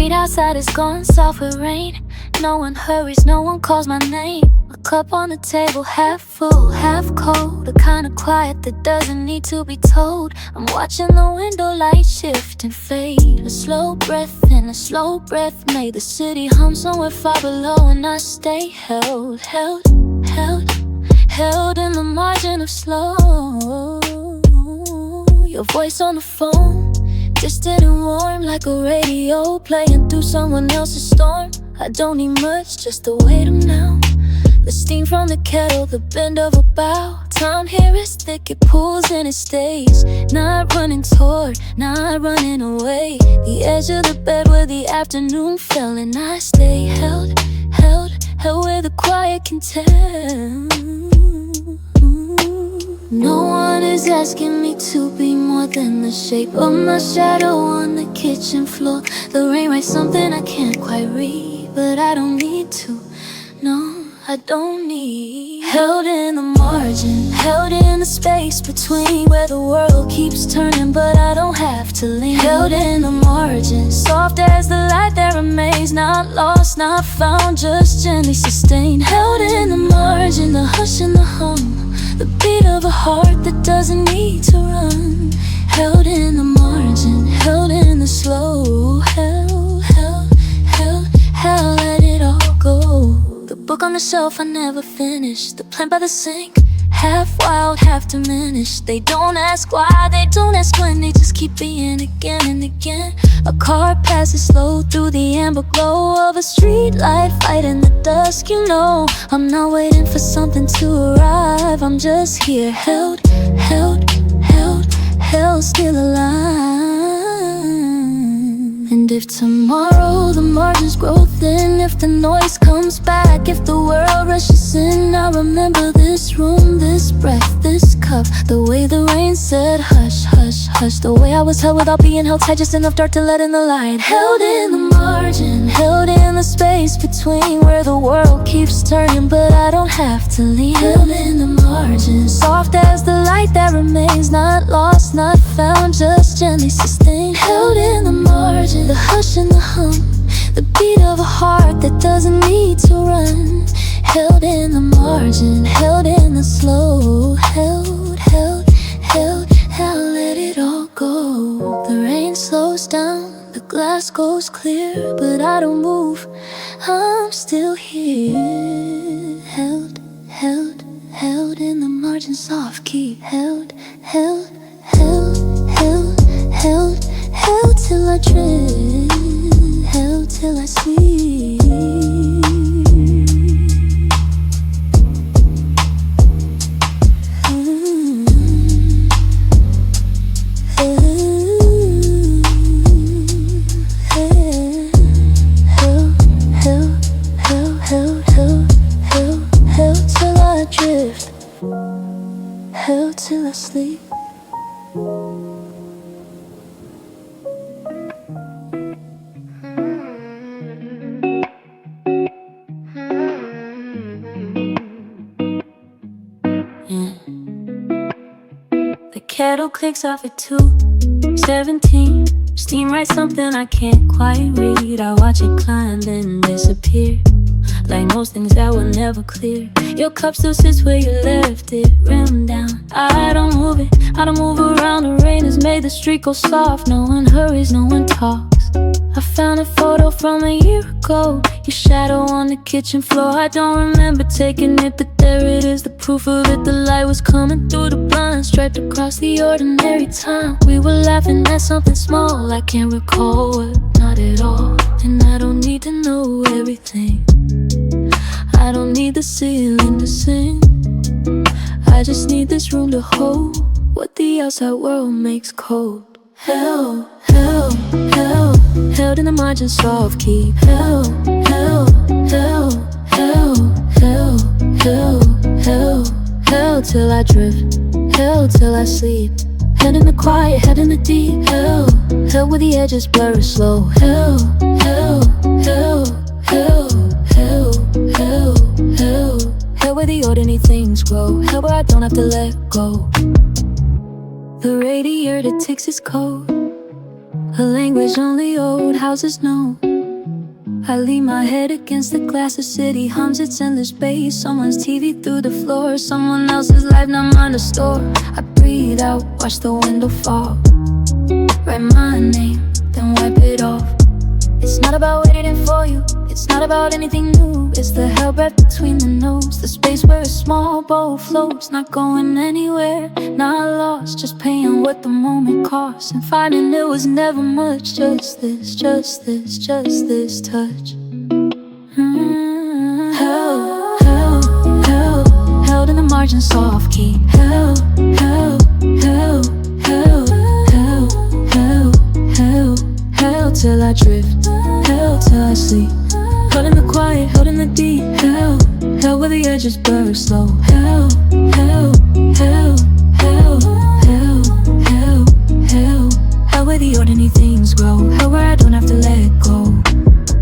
street outside is going soft with rain. No one hurries, no one calls my name. A cup on the table, half full, half cold. The kind of quiet that doesn't need to be told. I'm watching the window light shift and fade. A slow breath in, a slow breath made. The city hum somewhere far below, and I stay held, held, held, held in the margin of slow. Your voice on the phone, distant and warm like a radio playing through someone else's storm. I don't need much, just the weight of now. The steam from the kettle, the bend of a bow. Time here is thick, it pulls and it stays. Not running toward, not running away. The edge of the bed where the afternoon fell, and I stay held, held, held where the quiet can tell. No one is asking me to be more than the shape of my shadow on the kitchen floor. The rain writes something I can't quite read, but I don't need to, no, I don't need. Held in the margin, held in the space between where the world keeps turning, but I don't have to lean. Held in the margin, soft as the light that remains. Not lost, not found, just gently sustained. Held in the margin, the hush and the hum, the beat of a heart that doesn't need to run. Held in the margin, held in the slow. Held, held, held, held, let it all go. The book on the shelf I never finished. The plant by the sink, half wild, half diminished. They don't ask why, they don't ask when. They just keep being again and again. A car passes slow through the amber glow of a street light fight in the dusk. You know, I'm not waiting for something to arrive. I'm just here, held, held, held, held, still alive. And if tomorrow the margins grow thin, if the noise comes back, if the world rushes in, I remember this room, this breath, this cup. The way the rain said hush, hush, hush. The way I was held without being held tight, just enough dark to let in the light. Held in the margin, held in the space between where the world keeps turning, but I don't have to lean. Held in the margin, soft as the light that remains. Not lost, not found, just gently sustained. Held in the margin, the hush and the hum, the beat of a heart that doesn't need to run. Held in the margin, held in the slow. Held, held, held, held, let it all go. The rain slows down, the glass goes clear, but I don't move, I'm still here. Held, held, held in the margin, soft key. Held, held, held, held, held, held till I drift, held till I sleep. Held till I drift, held till I sleep. The kettle clicks off at 2:17. Steam writes something I can't quite read. I watch it climb then disappear, like most things that were never clear. Your cup still sits where you left it, rim down. I don't move it, I don't move around. The rain has made the street go soft. No one hurries, no one talks. I found a photo from a year ago, your shadow on the kitchen floor. I don't remember taking it, but there it is, the proof of it. The light was coming through the blinds, striped across the ordinary time. We were laughing at something small, I can't recall what, not at all. And I don't need to know everything, I don't need the ceiling to sing. I just need this room to hold what the outside world makes cold. Held, held, held, held in the margin, soft key. Held, held, held, held, held, held, held, held till I drift, held till I sleep. Head in the quiet, head in the deep. Held, held where the edges blur slow. Held, held, held, held, held, held, held, held where the ordinary things grow. Held where I don't have to let go. The radiator takes its coat, a language only old houses know. I lean my head against the glass, the city hums its endless bass. Someone's TV through the floor, someone else's life, not mine to store. I breathe out, watch the window fall. Write my name, then wipe it off. It's not about waiting for you, it's not about anything new. It's the hell breath between the notes, the space where a small boat floats. Not going anywhere, not lost, just paying what the moment costs. And finding it was never much, just this touch. Held in the margin, soft key. Held till I drift, held till I sleep. Held in the quiet, held in the deep. Held where the edges burn slow. Held where the ordinary things grow. Held where I don't have to let go.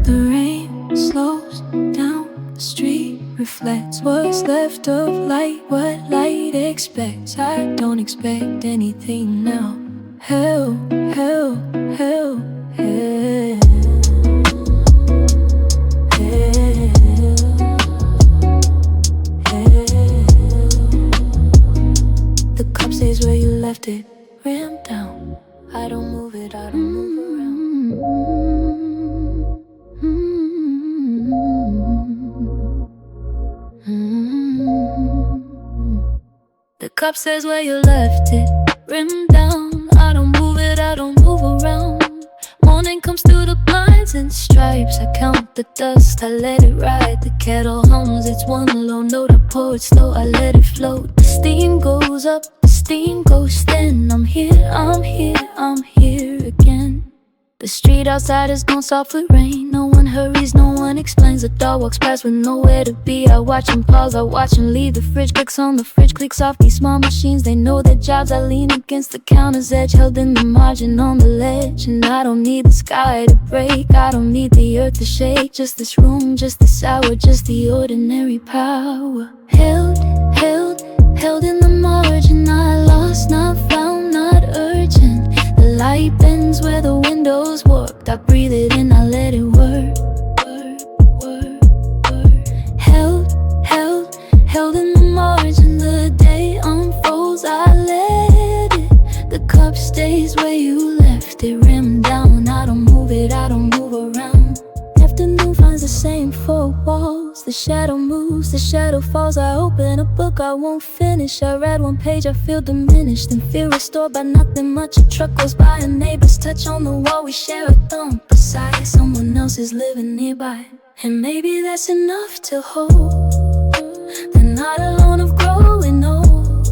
The rain slows down, the street reflects what's left of light, what light expects. I don't expect anything now. Hell. The cup stays where you left it, rim down. I don't move it, I don't move around. The cup stays where you left it, rim down. I don't move it, I don't move around. Morning comes through the blinds and stripes. I count the dust, I let it ride. The kettle hums, it's one low note. I pour it slow, I let it float. The steam goes up, the steam goes thin. I'm here again. The street outside is gone soft with rain. No one hurries, no one explains. The dog walks past with nowhere to be. I watch him pause, I watch him leave. The fridge clicks on, the fridge clicks off. These small machines, they know their jobs. I lean against the counter's edge, held in the margin on the ledge. And I don't need the sky to break, I don't need the earth to shake. Just this room, just this hour, just the ordinary power. Held in the margin. I lost, not found, not urgent. The light bends where the windows warped. I breathe it in, I let it work. Held in the margin. The day unfolds, I let it. The cup stays where you left it, rim down. I don't move it, I don't move around. Afternoon finds the same four walls. The shadow moves, the shadow falls. I open a book I won't finish. I read one page, I feel diminished and feel restored by nothing much. A truck goes by, a neighbor's touch on the wall. We share a thump beside someone else is living nearby. And maybe that's enough to hold. They're not alone of growing old.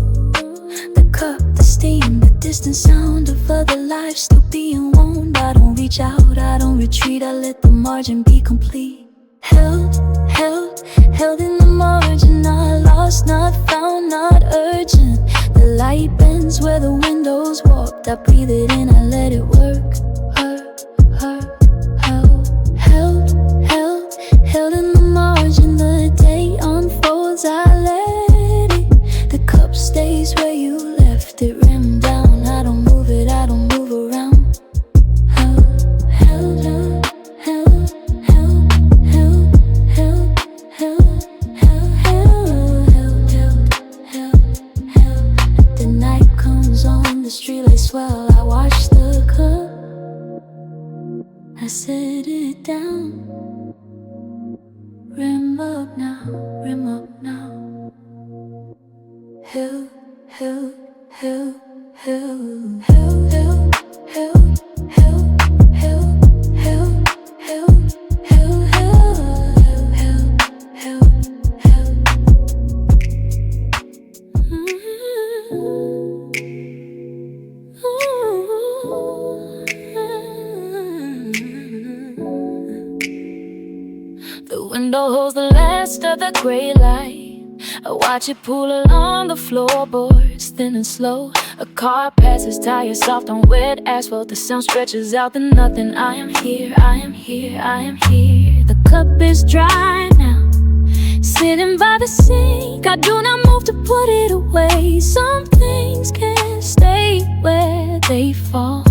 The cup, the steam, the distant sound of other lives still being wound. I don't reach out, I don't retreat, I let the margin be complete. Held in the margin. I lost, not found, not urgent. The light bends where the windows warped. I breathe it in, I let it work. Held in the margin. The day unfolds, I let it. The cup stays where you left it, rim down. I don't move it, I don't move around. The night comes on, the streetlights swell. I watch the cup, I set it down. Rim up now, rim up now. Held. The window holds the last of the gray light. I watch it pull along the floorboards, thin and slow. A car passes, tires soft on wet asphalt. The sound stretches out to nothing. I am here. The cup is dry now, sitting by the sink. I do not move to put it away. Some things can't stay where they fall.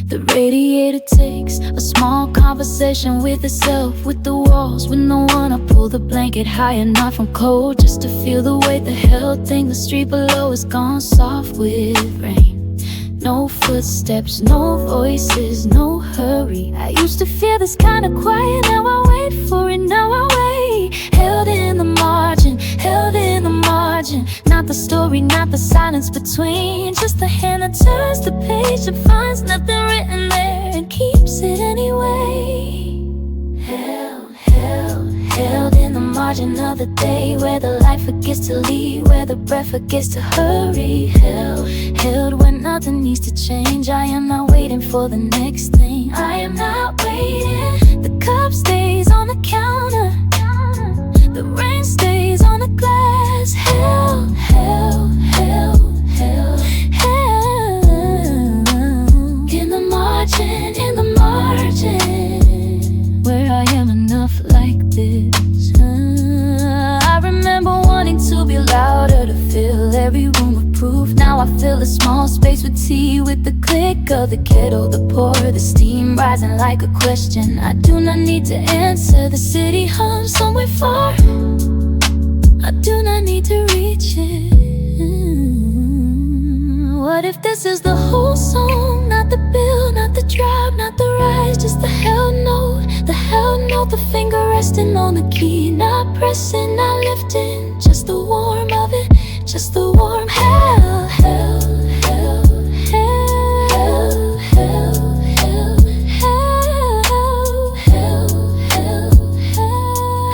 The radiator takes a small conversation with itself, with the walls, with no one. I pull the blanket high enough from cold just to feel the weight. The hell thing, the street below is gone soft with rain. No footsteps, no voices, no hurry. I used to feel this kind of quiet, now I wait for it, now I wait. Held in the margin, held in the margin. Not the story, not the silence between. Just the hand that turns the page and finds nothing written there and keeps it anyway. Held in the margin of the day, where the light forgets to leave, where the breath forgets to hurry. Held when nothing needs to change. I am not waiting for the next thing. I am not waiting. The cup stays on the counter, the rain stays on the glass. Held in the margin, in the margin, where I am enough like this. I remember wanting to be louder, to fill every room with proof. Now I fill a small space with tea, with the click of the kettle, the pour, the steam rising like a question I do not need to answer. The city hums somewhere far, I do not need to reach it. What if this is the whole song? Not the build, not the drop, not the rise, just the hell note, the hell note. The finger resting on the key, not pressing, not lifting, just the warmth of it, just the warm hell, hell, hell, hell, hell, hell, hell, hell, hell,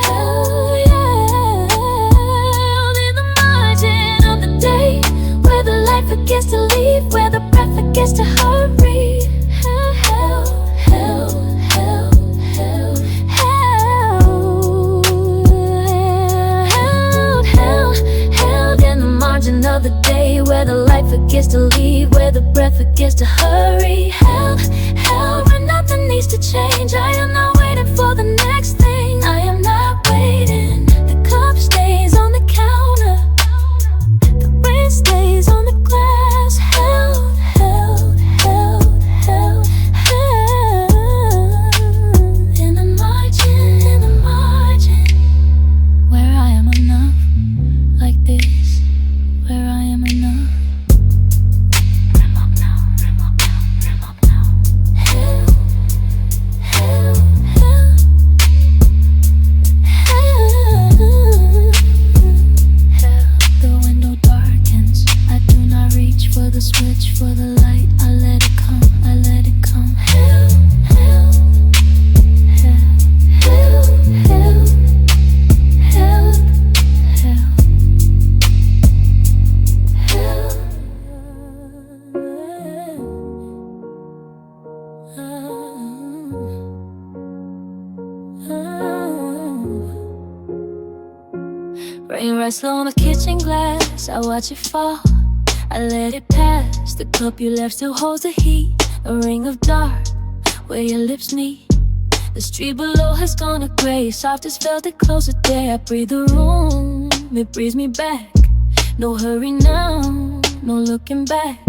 hell, yeah. In the margin of the day, where the light forgets to leave, where the breath forgets to hurry. Hell, hell, hell, hell, held in the margin of the day, where the light forgets to leave, where the breath forgets to hurry. Held when nothing needs to change. I am not waiting for the next thing. I am not waiting. The cup stays on the counter, the rain stays on the glass. Held in the margin, where I am enough like this, where I am enough. Rim up now, rim up now, rim up now. Hell, hell, hell, hell. The window darkens, I do not reach for the switch, for the light. I let it come, I let it come. Hell, hell, hell, hell, hell, hell, hell. Rain rests on the kitchen glass, I watch it fall, I let it pass. The cup you left still holds the heat, a ring of dark where your lips meet. The street below has gone to gray, soft as velvet close the day. I breathe the room, it breathes me back. No hurry now, no looking back.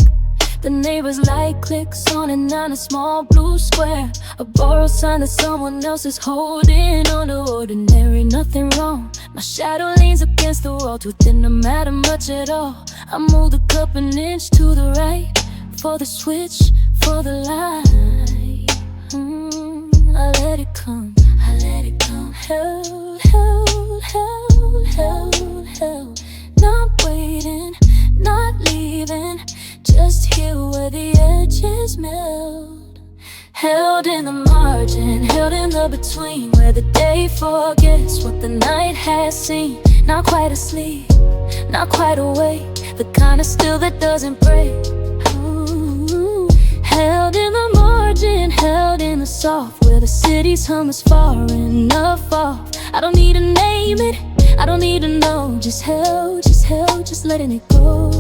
The neighbor's light clicks on and on a small blue square, a borrowed sign that someone else is holding on to. Ordinary, nothing wrong. My shadow leans against the wall, too thin to matter much at all. I move the cup an inch to the right, for the switch, for the light. I let it come, I let it come. Held, held, held, held, held. Not waiting, not leaving, just here where the edges melt. Held in the margin, held in the between, where the day forgets what the night has seen. Not quite asleep, not quite awake, the kind of still that doesn't break. Ooh. Held in the margin, held in the soft, where the city's hum is far enough off. I don't need to name it, I don't need to know. Just held, just letting it go.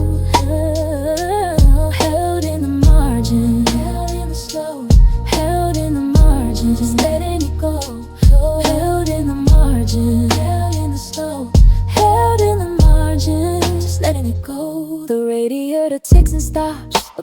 Held in the margin, held in the slow, held in the margin, just letting it go. Held in the margin, held in the slow, held in the margin, just letting it go. The radiator ticks and stops, a